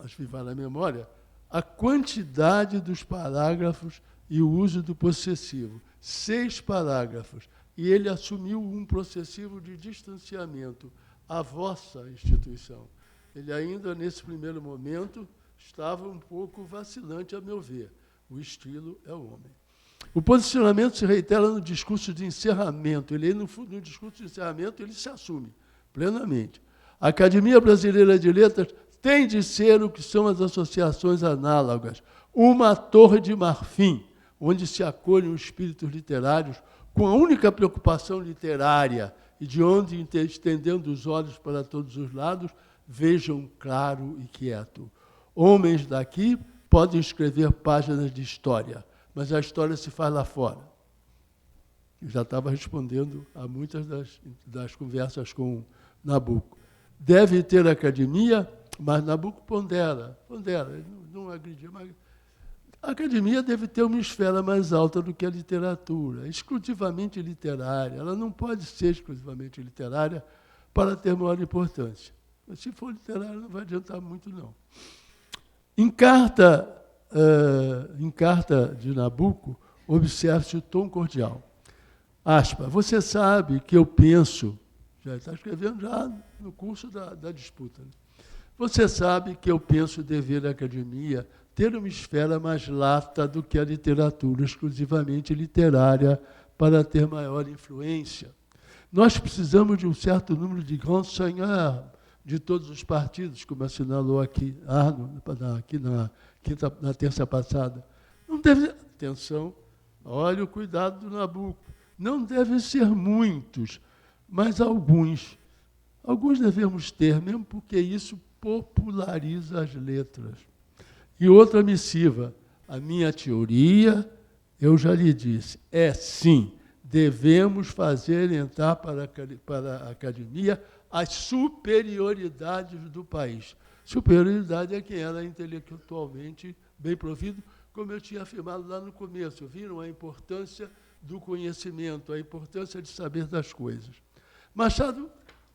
avivar a memória, a quantidade dos parágrafos e o uso do possessivo. 6 parágrafos. E ele assumiu um possessivo de distanciamento. A vossa instituição. Ele ainda, nesse primeiro momento, estava um pouco vacilante, a meu ver. O estilo é o homem. O posicionamento se reitera no discurso de encerramento. No discurso de encerramento, ele se assume plenamente. A Academia Brasileira de Letras tem de ser o que são as associações análogas, uma torre de marfim, onde se acolhem os espíritos literários com a única preocupação literária, e de onde, estendendo os olhos para todos os lados, vejam claro e quieto. Homens daqui podem escrever páginas de história, mas a história se faz lá fora. Eu já estava respondendo a muitas das conversas com Nabucco. Deve ter academia, mas Nabucco pondera, não agredia, mas a academia deve ter uma esfera mais alta do que a literatura, exclusivamente literária. Ela não pode ser exclusivamente literária para ter maior importância. Mas, se for literária, não vai adiantar muito, não. Em carta de Nabucco, observe-se o tom cordial. Aspas, você sabe que eu penso, já está escrevendo já no curso da disputa, né? Você sabe que eu penso dever à academia ter uma esfera mais lata do que a literatura, exclusivamente literária, para ter maior influência. Nós precisamos de um certo número de grands seigneurs de todos os partidos, como assinalou aqui Arno, na terça passada. Não deve, atenção, olha o cuidado do Nabucco, não devem ser muitos, mas alguns. Alguns devemos ter, mesmo porque isso populariza as letras. E outra missiva, a minha teoria, eu já lhe disse, é sim, devemos fazer entrar para a academia as superioridades do país. Superioridade é quem era intelectualmente bem provido, como eu tinha afirmado lá no começo. Viram a importância do conhecimento, a importância de saber das coisas. Machado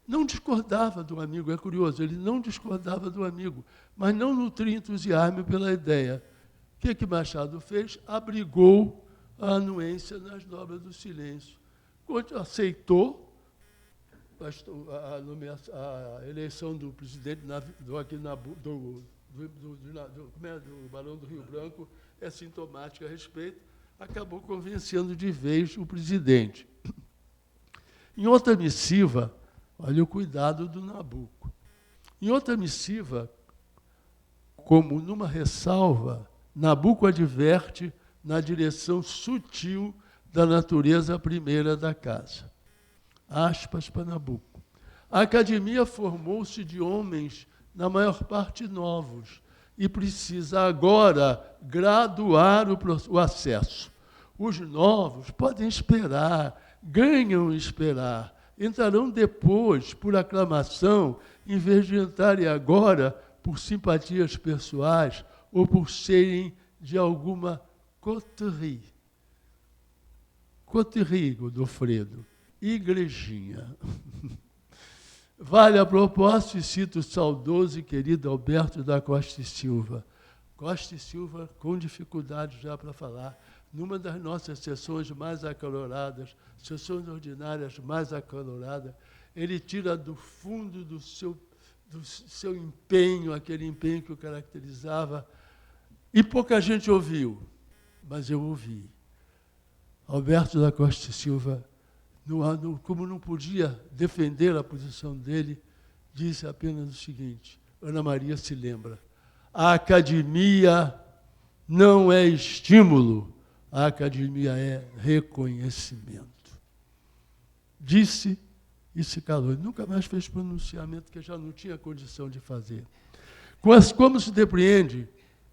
não discordava do amigo, é curioso, ele não discordava do amigo, mas não nutria entusiasmo pela ideia. O que Machado fez? Abrigou a anuência nas dobras do silêncio. Aceitou a eleição do presidente do Barão do Rio Branco, é sintomática a respeito, acabou convencendo de vez o presidente. Em outra missiva, olha o cuidado do Nabuco. Em outra missiva, como numa ressalva, Nabuco adverte na direção sutil da natureza primeira da casa. Aspas para Nabuco. A academia formou-se de homens, na maior parte novos, e precisa agora graduar o acesso. Os novos podem esperar, ganham esperar, entrarão depois por aclamação, em vez de entrarem agora por simpatias pessoais ou por serem de alguma coterie. Coterie, Godofredo, igrejinha. Vale a propósito, e cito o saudoso e querido Alberto da Costa e Silva. Costa e Silva, com dificuldade já para falar, numa das nossas sessões mais acaloradas, sessões ordinárias mais acaloradas, ele tira do fundo do seu empenho, aquele empenho que o caracterizava, e pouca gente ouviu, mas eu ouvi. Alberto da Costa e Silva, como não podia defender a posição dele, disse apenas o seguinte: Ana Maria se lembra, a academia não é estímulo, a academia é reconhecimento. Disse e se calou. Ele nunca mais fez pronunciamento, que já não tinha condição de fazer. Como se depreende,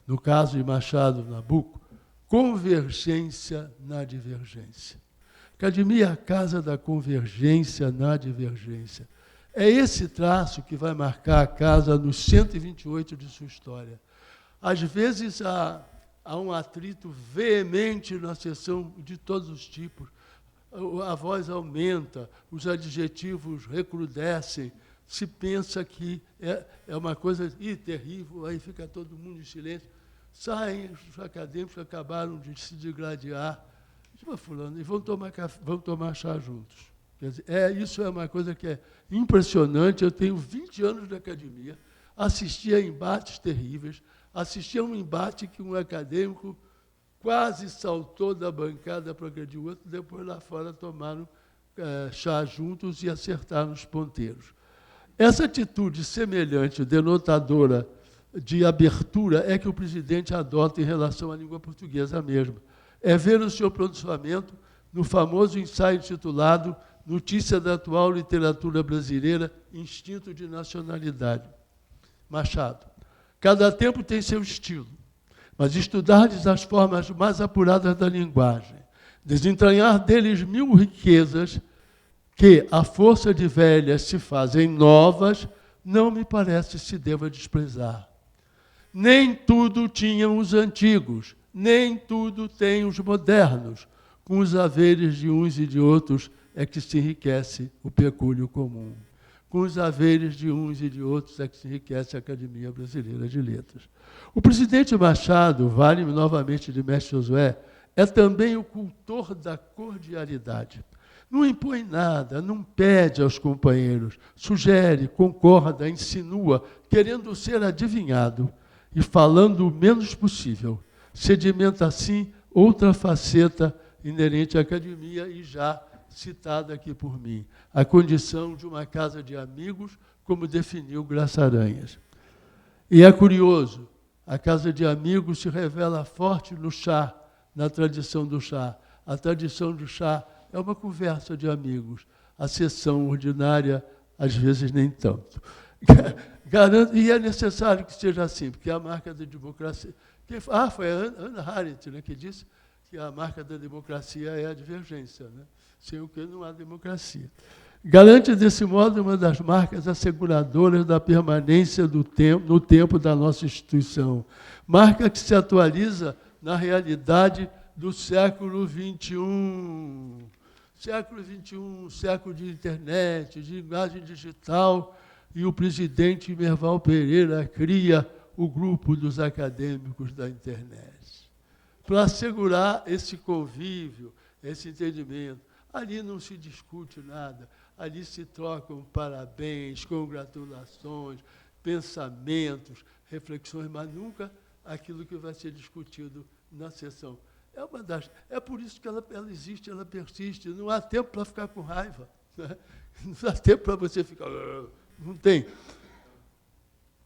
no caso de Machado Nabuco, convergência na divergência. Academia é a casa da convergência na divergência. É esse traço que vai marcar a casa nos 128 de sua história. Às vezes há um atrito veemente na sessão de todos os tipos. A voz aumenta, os adjetivos recrudescem, se pensa que é uma coisa terrível, aí fica todo mundo em silêncio. Saem, os acadêmicos acabaram de se digladiar, fulano, e vão tomar chá juntos. Quer dizer, isso é uma coisa que é impressionante. Eu tenho 20 anos de academia, assisti a embates terríveis, assisti a um embate que um acadêmico quase saltou da bancada para agredir o outro, depois lá fora tomaram chá juntos e acertaram os ponteiros. Essa atitude semelhante, denotadora de abertura, é que o presidente adota em relação à língua portuguesa mesmo. É ver o seu pronunciamento no famoso ensaio intitulado Notícia da Atual Literatura Brasileira, Instinto de Nacionalidade. Machado. Cada tempo tem seu estilo, mas estudardes as formas mais apuradas da linguagem, desentranhar deles mil riquezas que, à força de velhas, se fazem novas, não me parece se deva desprezar. Nem tudo tinham os antigos, nem tudo têm os modernos. Com os haveres de uns e de outros é que se enriquece o pecúlio comum. Com os haveres de uns e de outros é que se enriquece a Academia Brasileira de Letras. O presidente Machado, vale-me novamente de mestre Josué, é também o cultor da cordialidade. Não impõe nada, não pede aos companheiros, sugere, concorda, insinua, querendo ser adivinhado e falando o menos possível. Sedimenta, assim, outra faceta inerente à academia e já citada aqui por mim, a condição de uma casa de amigos, como definiu Graça Aranhas. E é curioso, a casa de amigos se revela forte no chá, na tradição do chá. A tradição do chá é uma conversa de amigos. A sessão ordinária, às vezes, nem tanto. E é necessário que seja assim, porque é a marca da democracia. Foi a Hannah Arendt, né, que disse que a marca da democracia é a divergência, né? Sem o que não há democracia. Garante, desse modo, uma das marcas asseguradoras da permanência no tempo da nossa instituição. Marca que se atualiza na realidade do século XXI. Século XXI, século de internet, de imagem digital, e o presidente Merval Pereira cria o grupo dos acadêmicos da internet, para assegurar esse convívio, esse entendimento. Ali não se discute nada, ali se trocam parabéns, congratulações, pensamentos, reflexões, mas nunca aquilo que vai ser discutido na sessão. É por isso que ela existe, ela persiste, não há tempo para ficar com raiva. né? Não dá tempo para você ficar... Não tem.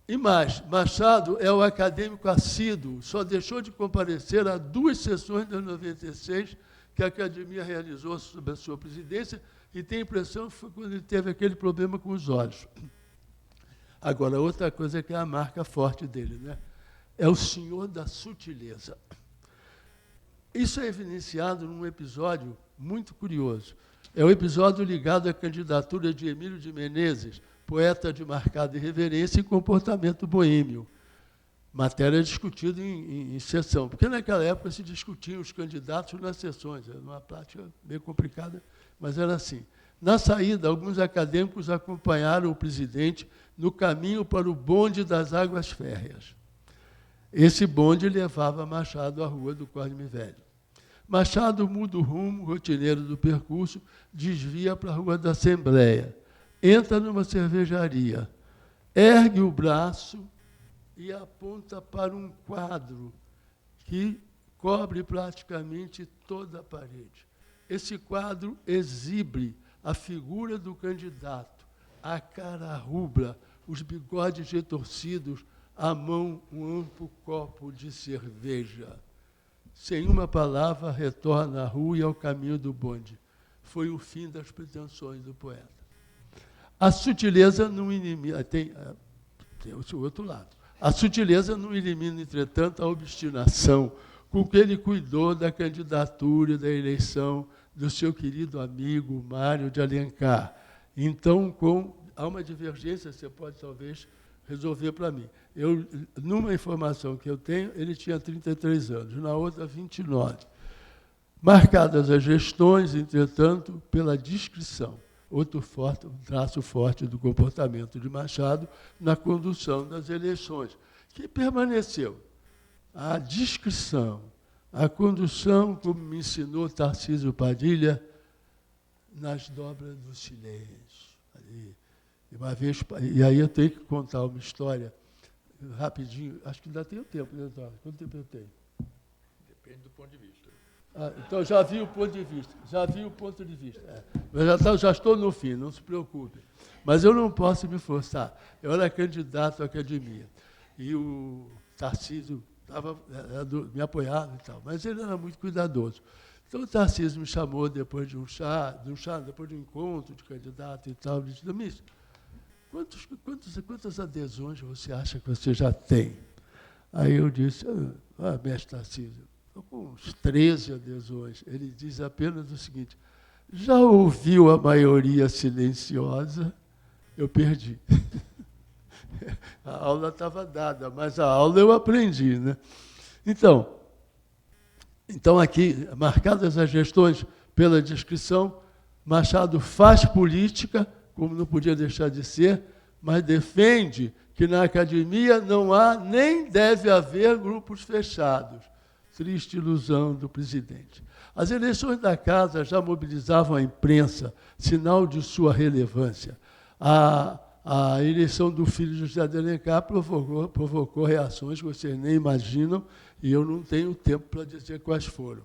E mais, Machado é o acadêmico assíduo, só deixou de comparecer a 2 sessões de 96 que a Academia realizou sob a sua presidência, e tem a impressão que foi quando ele teve aquele problema com os olhos. Agora, outra coisa que é a marca forte dele, né? É o senhor da sutileza. Isso é evidenciado num episódio muito curioso. É o episódio ligado à candidatura de Emílio de Menezes, poeta de marcada irreverência e comportamento boêmio. Matéria discutida em sessão, porque naquela época se discutiam os candidatos nas sessões, era uma prática meio complicada, mas era assim. Na saída, alguns acadêmicos acompanharam o presidente no caminho para o bonde das Águas Férreas. Esse bonde levava Machado à Rua do Cosme Velho. Machado muda o rumo rotineiro do percurso, desvia para a Rua da Assembleia, entra numa cervejaria, ergue o braço e aponta para um quadro que cobre praticamente toda a parede. Esse quadro exibe a figura do candidato, a cara rubra, os bigodes retorcidos, à mão um amplo copo de cerveja. Sem uma palavra, retorna à rua e ao caminho do bonde. Foi o fim das pretensões do poeta. A sutileza não elimina... Tem o outro lado. A sutileza não elimina, entretanto, a obstinação com que ele cuidou da candidatura e da eleição do seu querido amigo Mário de Alencar. Então, há uma divergência, você pode talvez resolver para mim. Numa informação que eu tenho, ele tinha 33 anos, na outra, 29. Marcadas as gestões, entretanto, pela discrição. Outro traço forte do comportamento de Machado na condução das eleições, que permaneceu. A discrição, a condução, como me ensinou Tarcísio Padilha, nas dobras do silêncio. Uma vez, e aí eu tenho que contar uma história rapidinho. Acho que ainda tenho tempo, né, Antônio? Quanto tempo eu tenho? Depende do ponto de vista. Então, já vi o ponto de vista. Mas já estou no fim, não se preocupe. Mas eu não posso me forçar. Eu era candidato à academia. E o Tarcísio me apoiava e tal. Mas ele era muito cuidadoso. Então, o Tarcísio me chamou depois de um depois de um encontro de candidato e tal. Ele disse, Domingos, quantas adesões você acha que você já tem? Aí eu disse, mestre Tarcísio, estou com uns 13 adesões. Ele diz apenas o seguinte, já ouviu a maioria silenciosa? Eu perdi. A aula estava dada, mas a aula eu aprendi, né? Então, aqui, marcadas as gestões pela descrição, Machado faz política, como não podia deixar de ser, mas defende que na academia não há nem deve haver grupos fechados. Triste ilusão do presidente. As eleições da Casa já mobilizavam a imprensa, sinal de sua relevância. A eleição do filho de José de Alencar provocou reações que vocês nem imaginam, e eu não tenho tempo para dizer quais foram,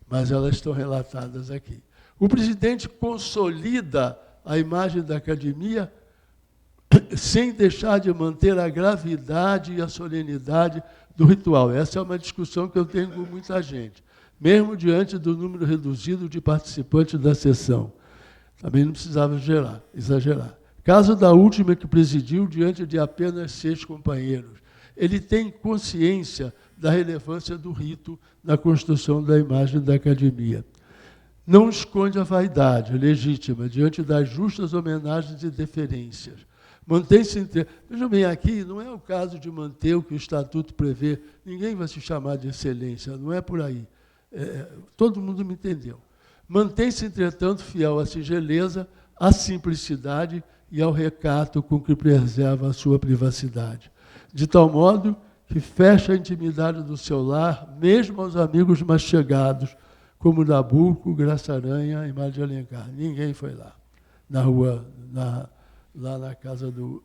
mas elas estão relatadas aqui. O presidente consolida a imagem da academia sem deixar de manter a gravidade e a solenidade do ritual. Essa é uma discussão que eu tenho com muita gente, mesmo diante do número reduzido de participantes da sessão. Também não precisava exagerar. Caso da última que presidiu, diante de apenas 6 companheiros. Ele tem consciência da relevância do rito na construção da imagem da academia. Não esconde a vaidade legítima diante das justas homenagens e deferências. Mantém-se... Vejam bem, aqui não é o caso de manter o que o Estatuto prevê. Ninguém vai se chamar de excelência, não é por aí. Todo mundo me entendeu. Mantém-se, entretanto, fiel à singeleza, à simplicidade e ao recato com que preserva a sua privacidade. De tal modo que fecha a intimidade do seu lar, mesmo aos amigos mais chegados, como Nabuco, Graça Aranha e Mário de Alencar. Ninguém foi lá, na rua, lá na casa do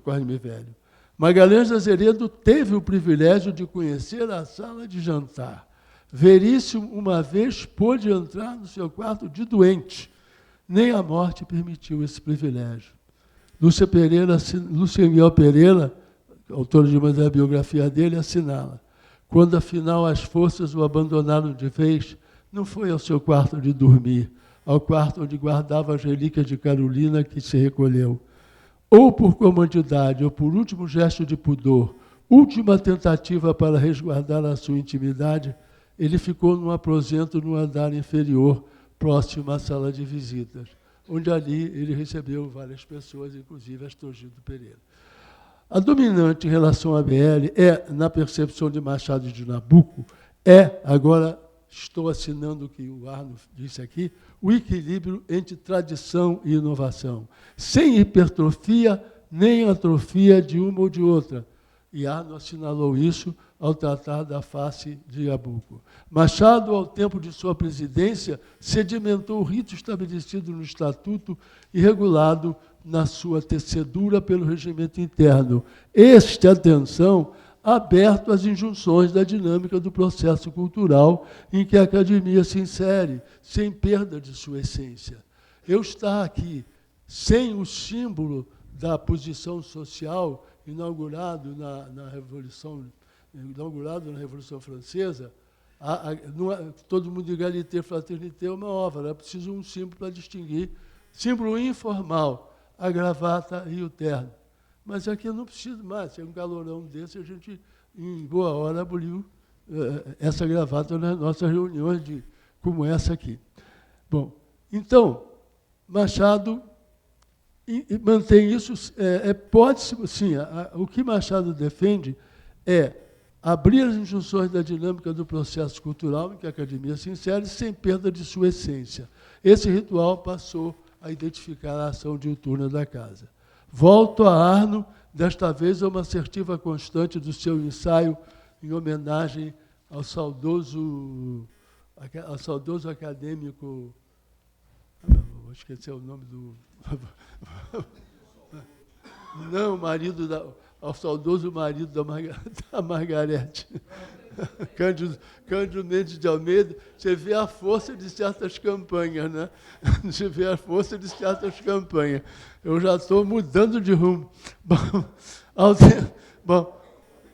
Cosme Velho. Magalhães Azeredo teve o privilégio de conhecer a sala de jantar. Veríssimo, uma vez, pôde entrar no seu quarto de doente. nem a morte permitiu esse privilégio. Lúcio Miguel Pereira, autor de uma da biografia dele, assinala: quando afinal as forças o abandonaram de vez, não foi ao seu quarto de dormir, ao quarto onde guardava as relíquias de Carolina, que se recolheu. Ou por comodidade, ou por último gesto de pudor, última tentativa para resguardar a sua intimidade, ele ficou num aposento no andar inferior, próximo à sala de visitas, onde ali ele recebeu várias pessoas, inclusive Astorgildo Pereira. A dominante em relação à BL é, na percepção de Machado de Nabuco, agora estou assinando o que o Arno disse aqui, o equilíbrio entre tradição e inovação, sem hipertrofia nem atrofia de uma ou de outra. E Arno assinalou isso ao tratar da face de Nabuco. Machado, ao tempo de sua presidência, sedimentou o rito estabelecido no Estatuto e regulado na sua tecedura pelo regimento interno. Atenção, aberto às injunções da dinâmica do processo cultural em que a academia se insere, sem perda de sua essência. Eu estar aqui sem o símbolo da posição social inaugurado na Revolução Francesa, todo mundo égalité, fraternité é uma obra, é preciso um símbolo para distinguir, símbolo informal, a gravata e o terno. Mas aqui eu não preciso mais, se é um calorão desse, a gente, em boa hora, aboliu essa gravata nas nossas reuniões, como essa aqui. Bom, então, Machado mantém isso, pode-se, sim, o que Machado defende é abrir as injunções da dinâmica do processo cultural em que a academia se insere, sem perda de sua essência. Esse ritual passou a identificar a ação diuturna da casa. Volto a Arno, desta vez a uma assertiva constante do seu ensaio em homenagem ao saudoso acadêmico... Vou esquecer o nome do... Não, ao saudoso marido da Margarete. Cândido Mendes de Almeida. Você vê a força de certas campanhas, né? Você vê a força de certas campanhas. Eu já estou mudando de rumo. Bom,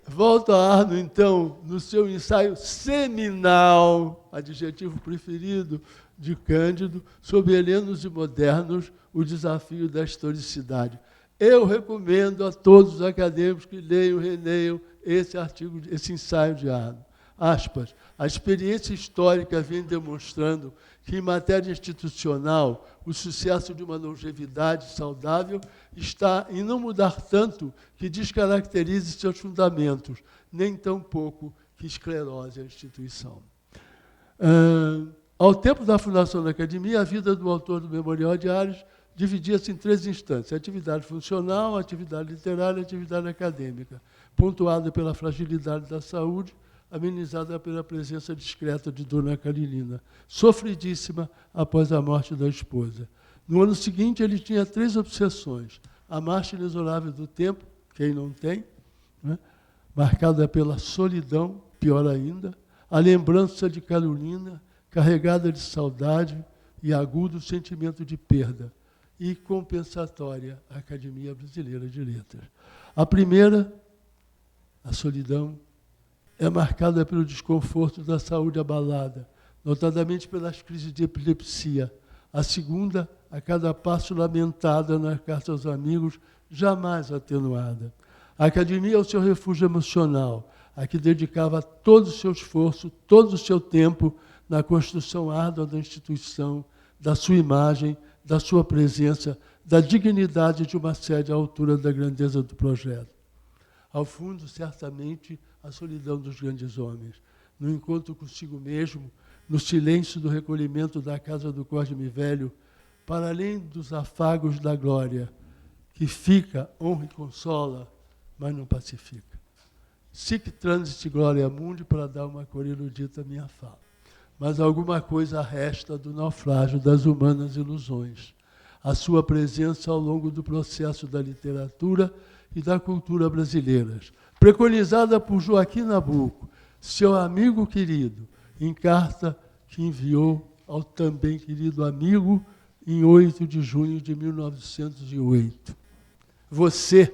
volto a Arno, então, no seu ensaio seminal, adjetivo preferido de Cândido, sobre helenos e modernos, o desafio da historicidade. Eu recomendo a todos os acadêmicos que leiam, releiam esse artigo, esse ensaio de Arno. Aspas, a experiência histórica vem demonstrando que, em matéria institucional, o sucesso de uma longevidade saudável está em não mudar tanto que descaracterize seus fundamentos, nem tampouco que esclerose a instituição. Ao tempo da fundação da Academia, a vida do autor do Memorial de Ares dividia-se em 3 instâncias: atividade funcional, atividade literária e atividade acadêmica, pontuada pela fragilidade da saúde, amenizada pela presença discreta de Dona Carolina, sofridíssima após a morte da esposa. No ano seguinte, ele tinha 3 obsessões: a marcha inexorável do tempo, quem não tem, né? Marcada pela solidão, pior ainda, a lembrança de Carolina, carregada de saudade e agudo sentimento de perda, e compensatória a Academia Brasileira de Letras. A primeira, a solidão, é marcada pelo desconforto da saúde abalada, notadamente pelas crises de epilepsia. A segunda, a cada passo lamentada na carta aos amigos, jamais atenuada. A Academia é o seu refúgio emocional, a que dedicava todo o seu esforço, todo o seu tempo na construção árdua da instituição, da sua imagem, da sua presença, da dignidade de uma sede à altura da grandeza do projeto. Ao fundo, certamente, a solidão dos grandes homens, no encontro consigo mesmo, no silêncio do recolhimento da casa do Cosme Velho, para além dos afagos da glória, que fica, honra e consola, mas não pacifica. Sic transit gloria mundi, para dar uma cor erudita à minha fala. Mas alguma coisa resta do naufrágio das humanas ilusões, a sua presença ao longo do processo da literatura e da cultura brasileiras, preconizada por Joaquim Nabuco, seu amigo querido, em carta que enviou ao também querido amigo em 8 de junho de 1908. Você,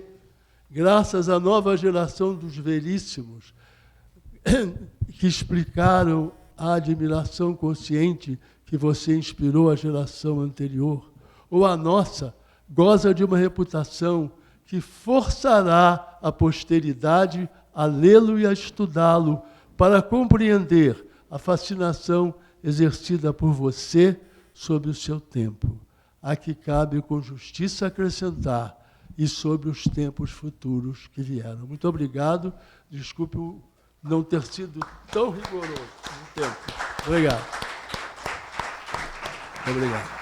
graças à nova geração dos Veríssimos, que explicaram a admiração consciente que você inspirou à geração anterior, ou a nossa, goza de uma reputação que forçará a posteridade a lê-lo e a estudá-lo para compreender a fascinação exercida por você sobre o seu tempo, a que cabe com justiça acrescentar, e sobre os tempos futuros que vieram. Muito obrigado. Desculpe não ter sido tão rigoroso no tempo. Obrigado. Obrigado.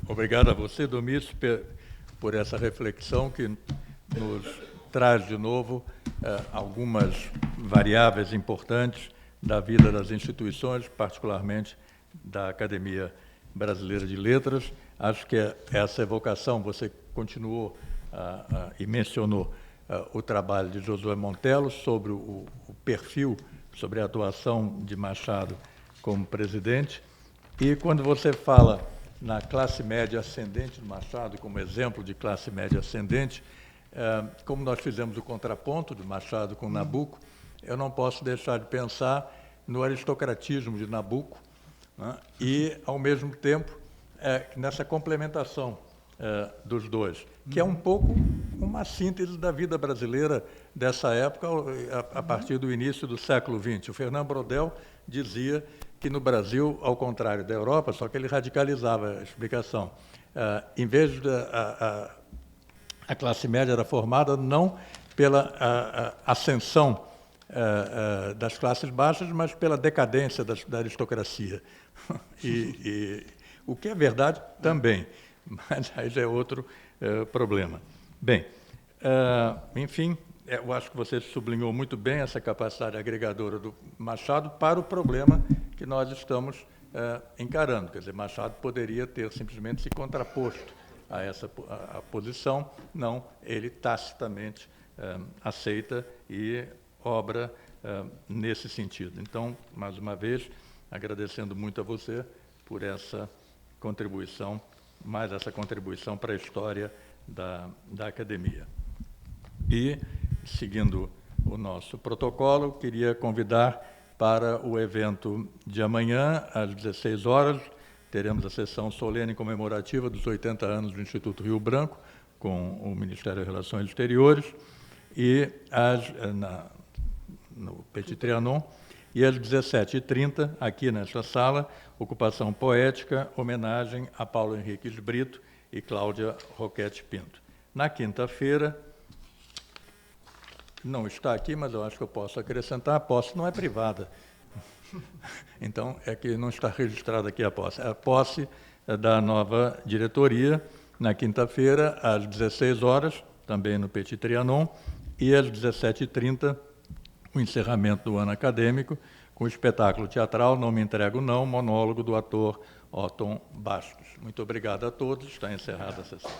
Obrigado a você, Domício, por essa reflexão que nos traz de novo algumas variáveis importantes da vida das instituições, particularmente da Academia Brasileira de Letras. Acho que essa evocação, você continuou e mencionou o trabalho de Josué Montello sobre o perfil, sobre a atuação de Machado como presidente. E quando você fala na classe média ascendente do Machado, como exemplo de classe média ascendente, como nós fizemos o contraponto de Machado com Nabucco, eu não posso deixar de pensar no aristocratismo de Nabucco, né, e, ao mesmo tempo, nessa complementação dos dois, que é um pouco uma síntese da vida brasileira dessa época, a partir do início do século XX. O Fernando Brodel dizia que no Brasil, ao contrário da Europa, só que ele radicalizava a explicação, em vez de a classe média era formada não pela ascensão das classes baixas, mas pela decadência da aristocracia. O que é verdade também, mas aí já é outro problema. Bem, enfim, eu acho que você sublinhou muito bem essa capacidade agregadora do Machado para o problema que nós estamos encarando. Quer dizer, Machado poderia ter simplesmente se contraposto a essa a posição, não, ele tacitamente aceita e obra nesse sentido. Então, mais uma vez, agradecendo muito a você por essa contribuição, mais essa contribuição para a história da academia. E, seguindo o nosso protocolo, queria convidar para o evento de amanhã, às 16 horas, teremos a sessão solene comemorativa dos 80 anos do Instituto Rio Branco, com o Ministério das Relações Exteriores, e no Petit Trianon, e às 17h30, aqui nesta sala, Ocupação Poética, homenagem a Paulo Henriques Brito e Cláudia Roquette Pinto. Na quinta-feira, não está aqui, mas eu acho que eu posso acrescentar, a posse não é privada. Então, é que não está registrada aqui a posse. A posse da nova diretoria, na quinta-feira, às 16 horas, também no Petit Trianon, e às 17h30, o encerramento do ano acadêmico, com o espetáculo teatral Não Me Entrego Não, monólogo do ator Otton Bastos. Muito obrigado a todos, está encerrada a sessão.